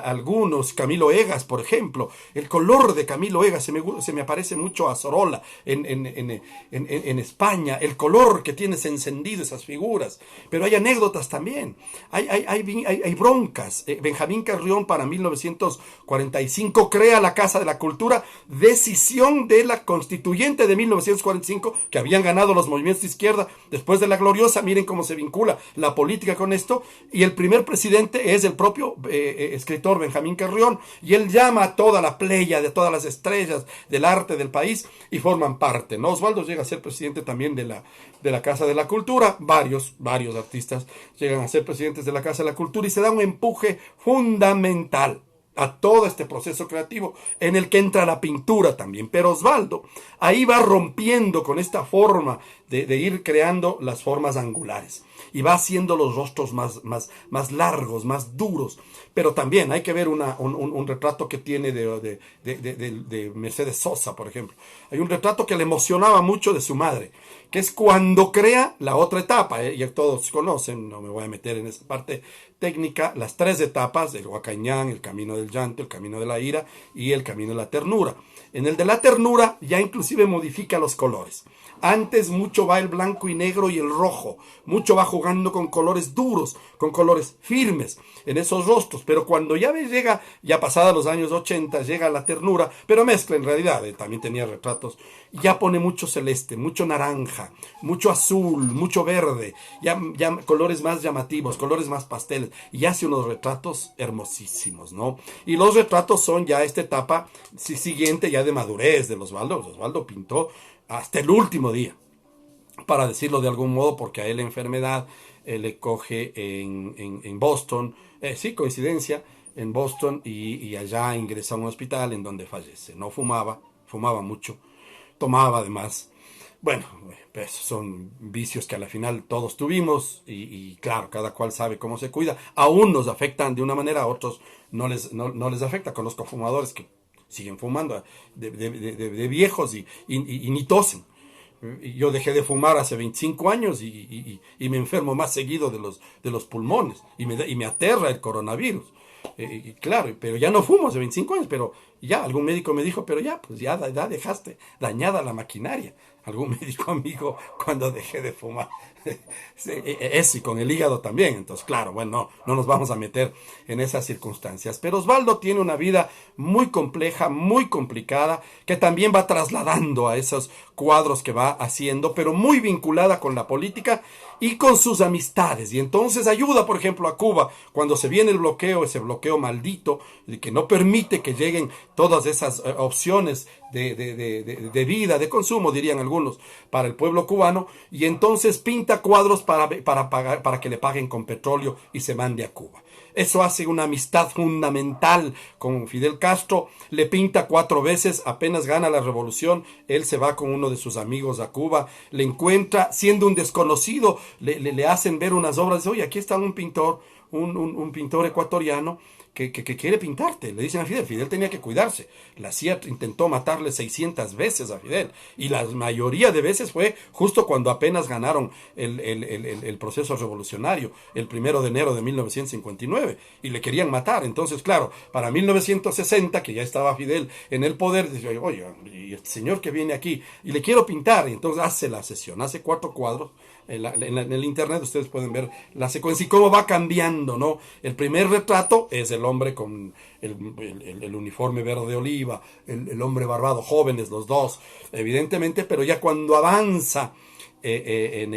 algunos, Camilo Egas, por ejemplo. El color de Camilo Egas se me parece mucho a Sorolla en España, el color que tiene ese encendido, esas figuras. Pero hay anécdotas también, hay broncas. Benjamín Carrión para 1945 crea la Casa de la Cultura, decisión de la constituyente de 1945, que habían ganado los movimientos de izquierda después de la gloriosa. Miren cómo se vincula la política con esto, y el primer presidente es el propio escritor Benjamín Carrión, y él llama a toda la playa de todas las estrellas del arte del país y forman parte, ¿no? Osvaldo llega a ser presidente también de la Casa de la Cultura, varios artistas llegan a ser presidentes de la Casa de la Cultura, y se da un empuje fundamental a todo este proceso creativo en el que entra la pintura también. Pero Osvaldo ahí va rompiendo con esta forma de ir creando las formas angulares y va haciendo los rostros más largos, más duros. Pero también hay que ver un retrato que tiene de Mercedes Sosa, por ejemplo. Hay un retrato que le emocionaba mucho de su madre, que es cuando crea la otra etapa, ya todos conocen, no me voy a meter en esa parte técnica, las tres etapas, el Huacañán, el camino del llanto, el camino de la ira y el camino de la ternura. En el de la ternura ya inclusive modifica los colores. Antes mucho va el blanco y negro y el rojo, mucho va jugando con colores duros, con colores firmes en esos rostros, pero cuando llega, ya pasados los años 80, llega la ternura, pero mezcla en realidad, también tenía retratos, ya pone mucho celeste, mucho naranja, mucho azul, mucho verde, ya colores más llamativos, colores más pasteles, y hace unos retratos hermosísimos, ¿no? Y los retratos son ya esta etapa siguiente ya de madurez de Osvaldo. Osvaldo pintó hasta el último día, para decirlo de algún modo, porque a él la enfermedad le coge en Boston, sí, coincidencia, en Boston, y allá ingresa a un hospital en donde fallece. No fumaba mucho, tomaba además. Bueno, pues son vicios que a la final todos tuvimos, y claro, cada cual sabe cómo se cuida. A unos afectan de una manera, a otros no les afecta. Conozco fumadores que siguen fumando de viejos y ni tosen. Yo dejé de fumar hace 25 años y me enfermo más seguido de los pulmones y me aterra el coronavirus. Claro, pero ya no fumo hace 25 años, pero ya algún médico me dijo, pero ya, pues ya dejaste dañada la maquinaria. Algún médico amigo cuando dejé de fumar. Eso, y con el hígado también. Entonces, claro, bueno, no nos vamos a meter en esas circunstancias. Pero Osvaldo tiene una vida muy compleja, muy complicada, que también va trasladando a esos cuadros que va haciendo, pero muy vinculada con la política y con sus amistades. Y entonces ayuda, por ejemplo, a Cuba cuando se viene el bloqueo, ese bloqueo maldito, que no permite que lleguen todas esas opciones de vida, de consumo, dirían algunos, para el pueblo cubano, y entonces pinta cuadros para que le paguen con petróleo y se mande a Cuba. Eso hace una amistad fundamental con Fidel Castro. Le pinta 4 veces, apenas gana la revolución, él se va con uno de sus amigos a Cuba, le encuentra, siendo un desconocido, le hacen ver unas obras, dice, oye, aquí está un pintor, un pintor ecuatoriano, que quiere pintarte. Le dicen a Fidel tenía que cuidarse. La CIA intentó matarle 600 veces a Fidel, y la mayoría de veces fue justo cuando apenas ganaron el proceso revolucionario, el 1 de enero de 1959, y le querían matar. Entonces, claro, para 1960, que ya estaba Fidel en el poder, dice, oye, y este señor que viene aquí, y le quiero pintar, y entonces hace la sesión, hace 4 cuadros. En el internet ustedes pueden ver la secuencia y cómo va cambiando, ¿no? El primer retrato es el hombre con el uniforme verde oliva, el hombre barbado, jóvenes los dos, evidentemente, pero ya cuando avanza en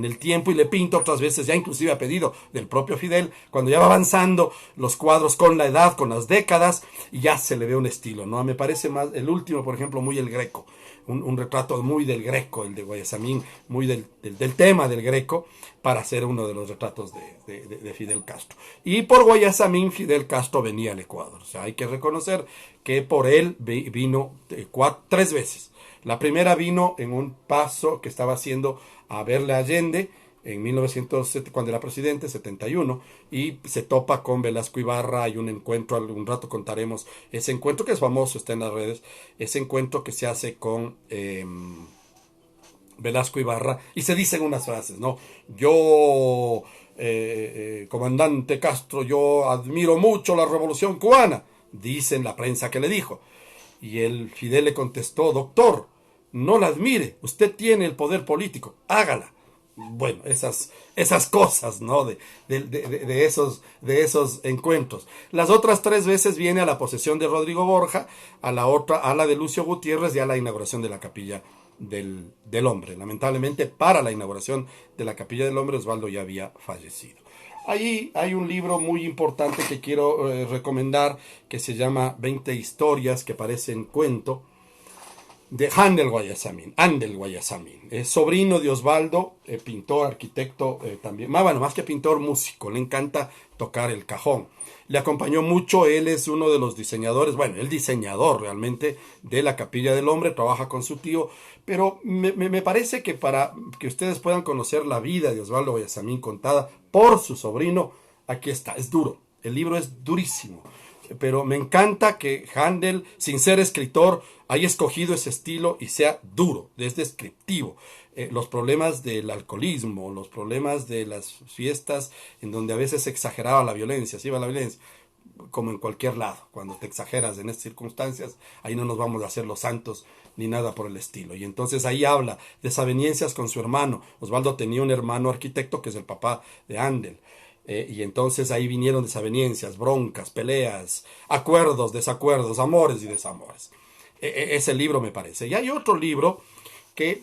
el tiempo, y le pinto otras veces, ya inclusive a pedido del propio Fidel, cuando ya va avanzando los cuadros con la edad, con las décadas, y ya se le ve un estilo, ¿no? Me parece más, el último, por ejemplo, muy el Greco. Un retrato muy del Greco, el de Guayasamín, muy del tema del Greco, para hacer uno de los retratos de Fidel Castro. Y por Guayasamín, Fidel Castro venía al Ecuador. O sea, hay que reconocer que por él vino 3 veces. La primera vino en un paso que estaba haciendo a verle a Allende, en 1970, cuando era presidente, 71, y se topa con Velasco Ibarra. Hay un encuentro, algún rato contaremos ese encuentro que es famoso, está en las redes, ese encuentro que se hace con Velasco Ibarra, y se dicen unas frases, ¿no? Yo, comandante Castro, yo admiro mucho la revolución cubana, dice en la prensa que le dijo. Y el Fidel le contestó: doctor, no la admire, usted tiene el poder político, hágala. Bueno, esas cosas, ¿no? De esos encuentros. Las otras 3 veces viene a la posesión de Rodrigo Borja, a la otra, a la de Lucio Gutiérrez y a la inauguración de la Capilla del Hombre. Lamentablemente, para la inauguración de la Capilla del Hombre, Osvaldo ya había fallecido. Allí hay un libro muy importante que quiero recomendar, que se llama 20 historias que parecen cuento, de Handel Guayasamín. Handel Guayasamín es sobrino de Osvaldo, pintor, arquitecto, también, bueno, más que pintor, músico, le encanta tocar el cajón. Le acompañó mucho, él es uno de los diseñadores, bueno, el diseñador realmente de la Capilla del Hombre, trabaja con su tío, pero me parece que para que ustedes puedan conocer la vida de Osvaldo Guayasamín contada por su sobrino, aquí está, es duro, el libro es durísimo. Pero me encanta que Handel, sin ser escritor, haya escogido ese estilo y sea duro, es descriptivo. Los problemas del alcoholismo, los problemas de las fiestas en donde a veces se exageraba la violencia, se iba la violencia, como en cualquier lado. Cuando te exageras en estas circunstancias, ahí no nos vamos a hacer los santos ni nada por el estilo. Y entonces ahí habla de desavenencias con su hermano. Osvaldo tenía un hermano arquitecto que es el papá de Handel. Y entonces ahí vinieron desavenencias, broncas, peleas, acuerdos, desacuerdos, amores y desamores. Ese libro me parece. Y hay otro libro que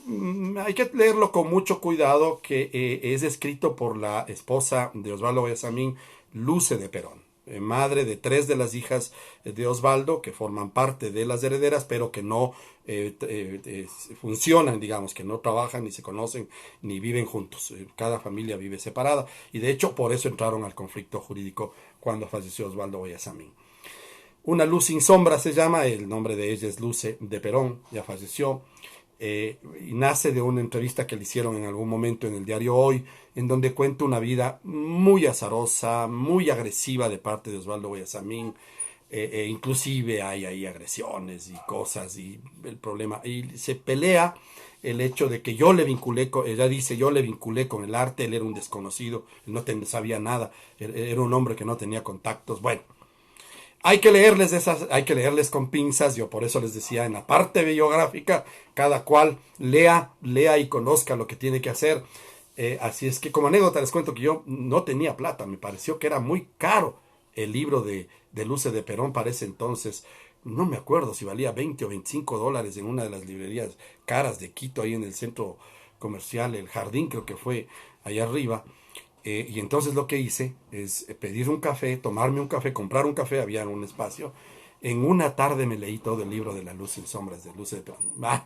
hay que leerlo con mucho cuidado, que es escrito por la esposa de Osvaldo Guayasamín, Luce de Perón, madre de 3 de las hijas de Osvaldo, que forman parte de las herederas, pero que no funcionan, digamos, que no trabajan, ni se conocen, ni viven juntos. Cada familia vive separada, y de hecho por eso entraron al conflicto jurídico cuando falleció Osvaldo Guayasamín. Una luz sin sombra se llama, el nombre de ella es Luce de Perón, ya falleció. Y nace de una entrevista que le hicieron en algún momento en el diario Hoy, en donde cuenta una vida muy azarosa, muy agresiva de parte de Osvaldo Guayasamín. Inclusive hay ahí agresiones y cosas, y el problema, y se pelea el hecho de que yo le vinculé, ella dice, yo le vinculé con el arte, él era un desconocido, él no sabía nada, era un hombre que no tenía contactos. Bueno, hay que leerles con pinzas. Yo por eso les decía, en la parte biográfica, cada cual lea y conozca lo que tiene que hacer. Así es que, como anécdota, les cuento que yo no tenía plata, me pareció que era muy caro el libro de Luce de Perón para ese entonces. No me acuerdo si valía 20 o 25 dólares en una de las librerías caras de Quito, ahí en el centro comercial, el Jardín, creo que fue allá arriba. Y entonces lo que hice es pedir un café, tomarme un café, comprar un café, había en un espacio. En una tarde me leí todo el libro de La luz sin sombras, de Luce de Perón.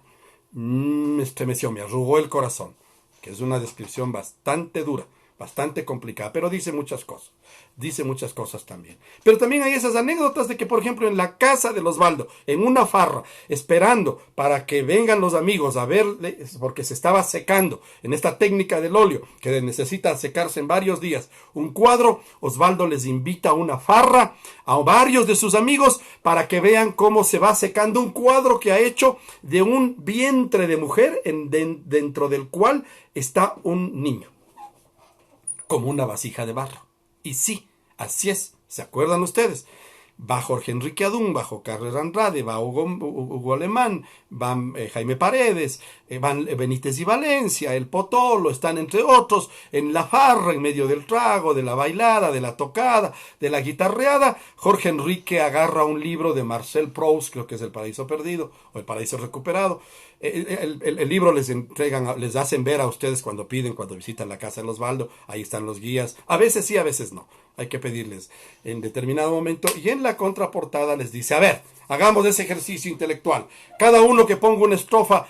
Me estremeció, me arrugó el corazón, que es una descripción bastante dura, bastante complicada, pero dice muchas cosas también. Pero también hay esas anécdotas de que, por ejemplo, en la casa de Osvaldo, en una farra, esperando para que vengan los amigos a verle, porque se estaba secando en esta técnica del óleo, que necesita secarse en varios días, un cuadro, Osvaldo les invita a una farra a varios de sus amigos para que vean cómo se va secando un cuadro que ha hecho de un vientre de mujer dentro del cual está un niño, como una vasija de barro. Y sí, así es, ¿se acuerdan ustedes? Va Jorge Enrique Adún, bajo Carrer Andrade, va Hugo Alemán, van Jaime Paredes, van Benítez y Valencia, el Potolo, están entre otros en la farra, en medio del trago, de la bailada, de la tocada, de la guitarreada. Jorge Enrique agarra un libro de Marcel Proust, creo que es El Paraíso Perdido, o El Paraíso Recuperado. El libro les hacen ver a ustedes cuando visitan la casa de Osvaldo, ahí están los guías, a veces sí, a veces no, hay que pedirles en determinado momento, y en la contraportada les dice, a ver, hagamos ese ejercicio intelectual, cada uno que ponga una estrofa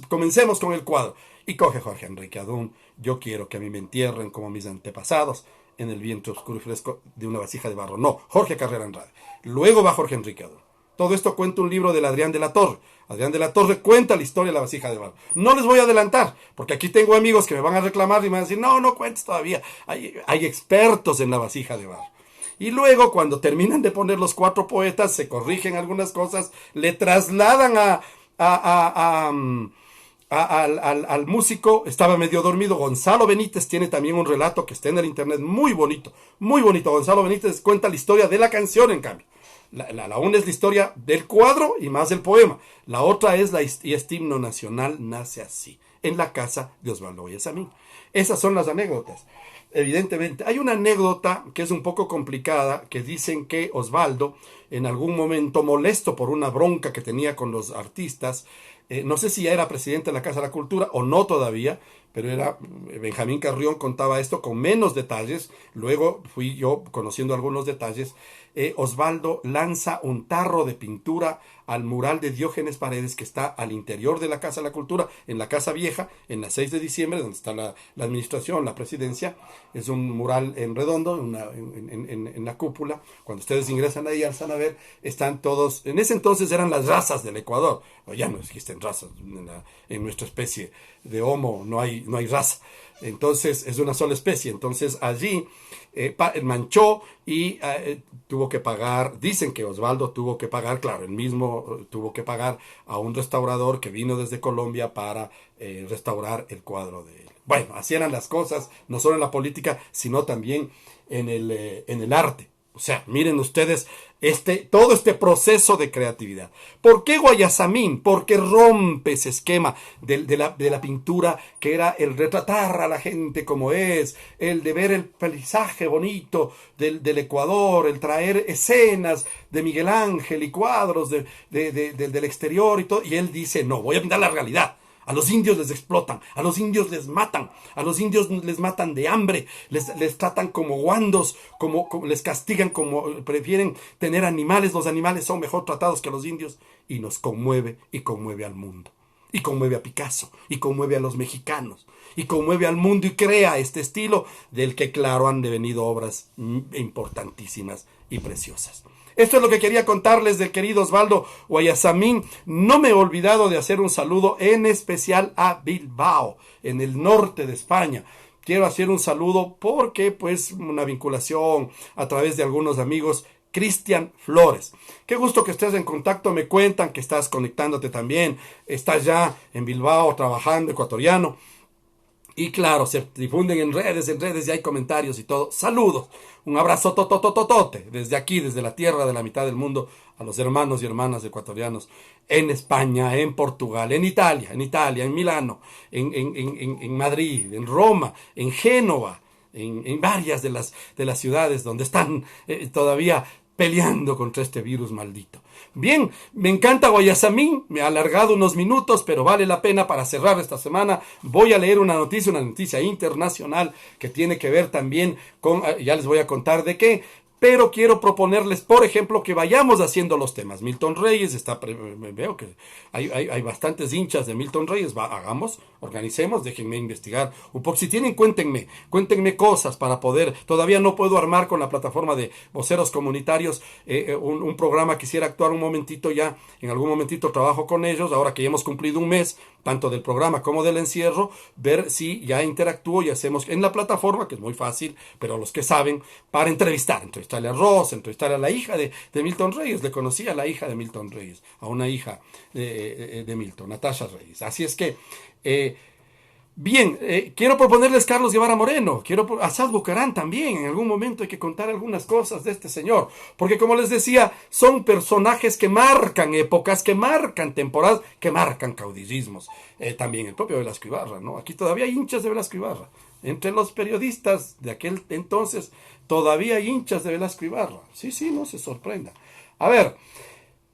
comencemos con el cuadro, y coge Jorge Enrique Adún, yo quiero que a mí me entierren como mis antepasados, en el vientre oscuro y fresco de una vasija de barro. No, Jorge Carrera Andrade. Luego va Jorge Enrique Adún. Todo esto cuenta un libro del Adrián de la Torre. Adrián de la Torre cuenta la historia de la vasija de barro. No les voy a adelantar, porque aquí tengo amigos que me van a reclamar y me van a decir, no, no cuentes todavía. Hay expertos en la vasija de barro. Y luego, cuando terminan de poner los 4 poetas, se corrigen algunas cosas, le trasladan al músico. Estaba medio dormido. Gonzalo Benítez tiene también un relato que está en el internet muy bonito, muy bonito. Gonzalo Benítez cuenta la historia de la canción, en cambio. La una es la historia del cuadro y más del poema. La otra es y este himno nacional nace así, en la casa de Osvaldo Guayasamín. Esas son las anécdotas. Evidentemente, hay una anécdota que es un poco complicada, que dicen que Osvaldo, en algún momento, molesto por una bronca que tenía con los artistas, no sé si ya era presidente de la Casa de la Cultura o no todavía, pero era Benjamín Carrión contaba esto con menos detalles. Luego fui yo conociendo algunos detalles. Osvaldo lanza un tarro de pintura al mural de Diógenes Paredes, que está al interior de la Casa de la Cultura, en la Casa Vieja, en la 6 de diciembre, donde está la administración, la presidencia. Es un mural en redondo, en la cúpula. Cuando ustedes ingresan ahí, alzan a ver, están todos. En ese entonces eran las razas del Ecuador. Ya no existen razas. En nuestra especie de Homo no hay raza. Entonces es una sola especie. Entonces allí manchó y tuvo que pagar. Dicen que Osvaldo tuvo que pagar, claro, él mismo tuvo que pagar a un restaurador que vino desde Colombia para restaurar el cuadro de él. Bueno, así eran las cosas, no solo en la política, sino también en el arte. O sea, miren ustedes todo este proceso de creatividad. ¿Por qué Guayasamín? Porque rompe ese esquema de la pintura, que era el retratar a la gente como es, el de ver el paisaje bonito del Ecuador, el traer escenas de Miguel Ángel y cuadros del exterior y todo. Y él dice, no, voy a pintar la realidad. A los indios les explotan, a los indios les matan, a los indios les matan de hambre, les tratan como guandos, les castigan como prefieren tener animales. Los animales son mejor tratados que los indios. Y nos conmueve y conmueve al mundo. Y conmueve a Picasso, y conmueve a los mexicanos, y conmueve al mundo y crea este estilo del que, claro, han devenido obras importantísimas y preciosas. Esto es lo que quería contarles del querido Osvaldo Guayasamín. No me he olvidado de hacer un saludo en especial a Bilbao, en el norte de España. Quiero hacer un saludo porque, pues, una vinculación a través de algunos amigos. Cristian Flores. Qué gusto que estés en contacto. Me cuentan que estás conectándote también. Estás ya en Bilbao trabajando, ecuatoriano. Y claro, se difunden en redes y hay comentarios y todo. Saludos, un abrazo totototote desde aquí, desde la tierra de la mitad del mundo, a los hermanos y hermanas ecuatorianos en España, en Portugal, en Italia, en Milano, en Madrid, en Roma, en Génova, en varias de las ciudades donde están todavía peleando contra este virus maldito. Bien, me encanta Guayasamín, me ha alargado unos minutos, pero vale la pena para cerrar esta semana. Voy a leer una noticia internacional que tiene que ver también con, ya les voy a contar de qué, pero quiero proponerles, por ejemplo, que vayamos haciendo los temas. Milton Reyes veo que hay bastantes hinchas de Milton Reyes. Hagamos, organicemos, déjenme investigar un poco. Si tienen, cuéntenme cosas para poder. Todavía no puedo armar con la plataforma de voceros comunitarios un programa. Quisiera actuar un momentito ya, en algún momentito trabajo con ellos, ahora que ya hemos cumplido un mes, tanto del programa como del encierro, ver si ya interactúo y hacemos en la plataforma, que es muy fácil, pero los que saben, para entrevistarle a Ross, entrevistarle a la hija de Milton Reyes. Le conocí a la hija de Milton Reyes, a una hija de Milton, Natasha Reyes. Así es que, bien, quiero proponerles Carlos Guevara Moreno, a Saad Bucarán también. En algún momento hay que contar algunas cosas de este señor, porque como les decía, son personajes que marcan épocas, que marcan temporadas, que marcan caudillismos. También el propio Velasco Ibarra, ¿no? Aquí todavía hay hinchas de Velasco Ibarra. Entre los periodistas de aquel entonces, todavía hay hinchas de Velasco Ibarra. Sí, no se sorprenda. A ver,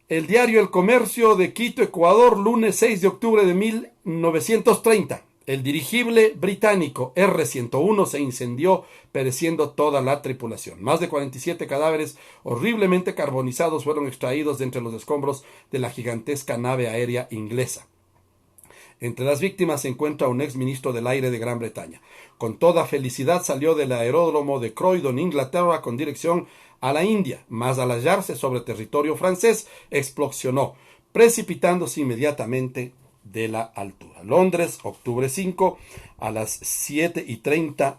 el diario El Comercio de Quito, Ecuador, lunes 6 de octubre de 1930. El dirigible británico R-101 se incendió, pereciendo toda la tripulación. Más de 47 cadáveres horriblemente carbonizados fueron extraídos de entre los escombros de la gigantesca nave aérea inglesa. Entre las víctimas se encuentra un ex ministro del aire de Gran Bretaña. Con toda felicidad salió del aeródromo de Croydon, Inglaterra, con dirección a la India, mas al hallarse sobre territorio francés, explosionó, precipitándose inmediatamente de la altura. Londres, octubre 5, a las 7:30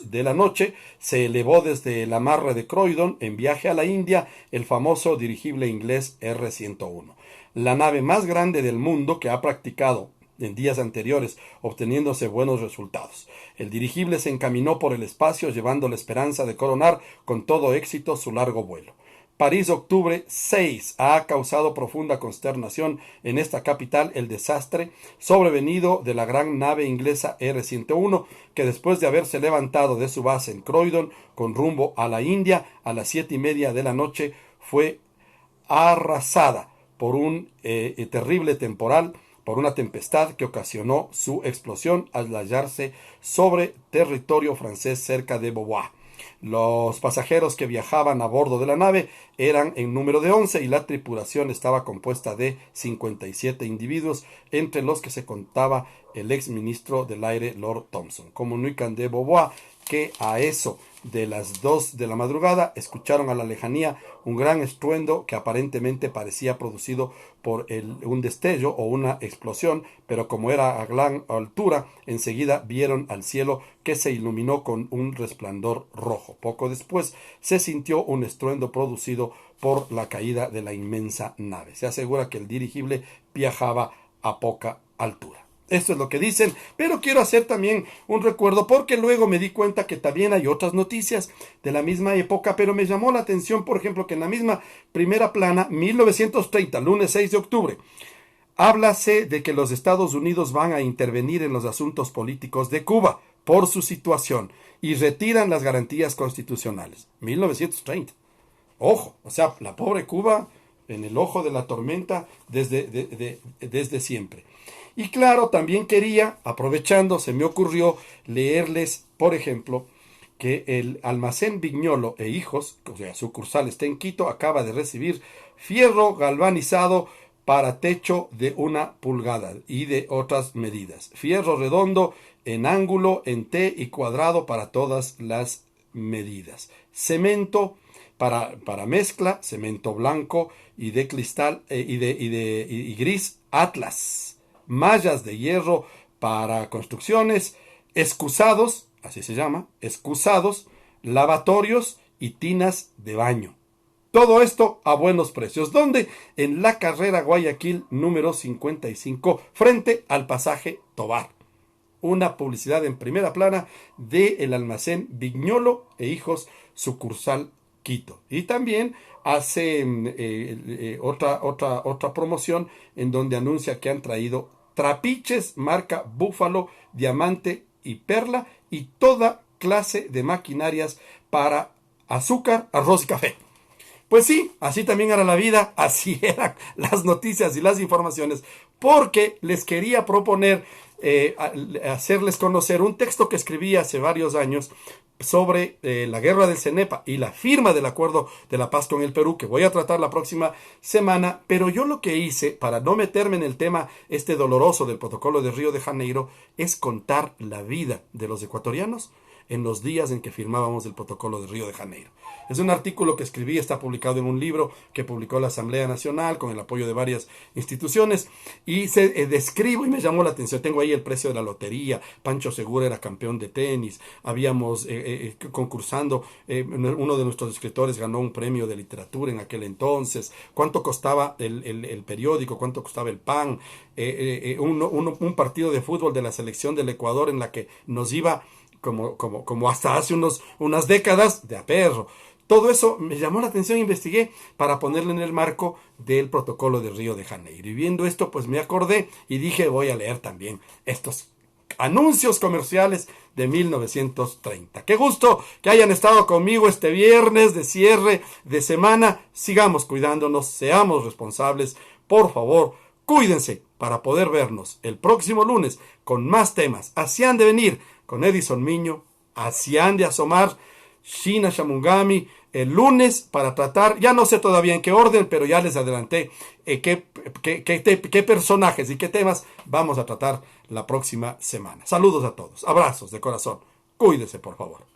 de la noche, se elevó desde el amarre de Croydon en viaje a la India el famoso dirigible inglés R-101, la nave más grande del mundo que ha practicado en días anteriores, obteniéndose buenos resultados. El dirigible se encaminó por el espacio llevando la esperanza de coronar con todo éxito su largo vuelo. París, octubre 6. Ha causado profunda consternación en esta capital el desastre sobrevenido de la gran nave inglesa R-101, que después de haberse levantado de su base en Croydon con rumbo a la India a las 7:30 de la noche, fue arrasada por un terrible temporal, por una tempestad que ocasionó su explosión al hallarse sobre territorio francés cerca de Beauvais. Los pasajeros que viajaban a bordo de la nave eran en número de 11 y la tripulación estaba compuesta de 57 individuos, entre los que se contaba el ex ministro del aire Lord Thompson. Comunican de Beauvais que a eso de las 2 de la madrugada escucharon a la lejanía un gran estruendo que aparentemente parecía producido por un destello o una explosión, pero como era a gran altura, enseguida vieron al cielo que se iluminó con un resplandor rojo. Poco después se sintió un estruendo producido por la caída de la inmensa nave. Se asegura que el dirigible viajaba a poca altura. Esto es lo que dicen, pero quiero hacer también un recuerdo porque luego me di cuenta que también hay otras noticias de la misma época, pero me llamó la atención, por ejemplo, que en la misma primera plana, 1930, lunes 6 de octubre, háblase de que los Estados Unidos van a intervenir en los asuntos políticos de Cuba por su situación y retiran las garantías constitucionales. 1930. Ojo, o sea, la pobre Cuba en el ojo de la tormenta desde siempre. Y claro, también quería, aprovechando, se me ocurrió leerles, por ejemplo, que el almacén Viñolo e Hijos, o sea, sucursal está en Quito, acaba de recibir fierro galvanizado para techo de 1 pulgada y de otras medidas. Fierro redondo en ángulo, en T y cuadrado para todas las medidas. Cemento para mezcla, cemento blanco y de cristal y gris Atlas. Mallas de hierro para construcciones, excusados, así se llama, excusados, lavatorios y tinas de baño. Todo esto a buenos precios. ¿Dónde? En la carrera Guayaquil número 55, frente al pasaje Tovar. Una publicidad en primera plana del almacén Viñolo e Hijos, sucursal Quito. Y también hace otra promoción en donde anuncia que han traído trapiches marca Búfalo, Diamante y Perla y toda clase de maquinarias para azúcar, arroz y café. Pues sí, así también era la vida, así eran las noticias y las informaciones, porque les quería proponer hacerles conocer un texto que escribí hace varios años sobre la guerra del Cenepa y la firma del acuerdo de la paz con el Perú, que voy a tratar la próxima semana, pero yo lo que hice, para no meterme en el tema doloroso del protocolo de Río de Janeiro, es contar la vida de los ecuatorianos en los días en que firmábamos el protocolo de Río de Janeiro. Es un artículo que escribí, está publicado en un libro que publicó la Asamblea Nacional con el apoyo de varias instituciones y describo y me llamó la atención. Tengo ahí el precio de la lotería, Pancho Segura era campeón de tenis, habíamos concursando, uno de nuestros escritores ganó un premio de literatura en aquel entonces, cuánto costaba el periódico, cuánto costaba el pan, un partido de fútbol de la selección del Ecuador en la que nos iba como hasta hace unas décadas de a perro. Todo eso me llamó la atención, investigué para ponerlo en el marco del protocolo de Río de Janeiro. Y viendo esto, pues me acordé y dije, voy a leer también estos anuncios comerciales de 1930. Qué gusto que hayan estado conmigo este viernes de cierre de semana. Sigamos cuidándonos, seamos responsables. Por favor, cuídense para poder vernos el próximo lunes con más temas. Así han de venir con Edison Miño, así han de asomar Shina Shamungami el lunes para tratar, ya no sé todavía en qué orden, pero ya les adelanté qué personajes y qué temas vamos a tratar la próxima semana. Saludos a todos, abrazos de corazón, cuídese por favor.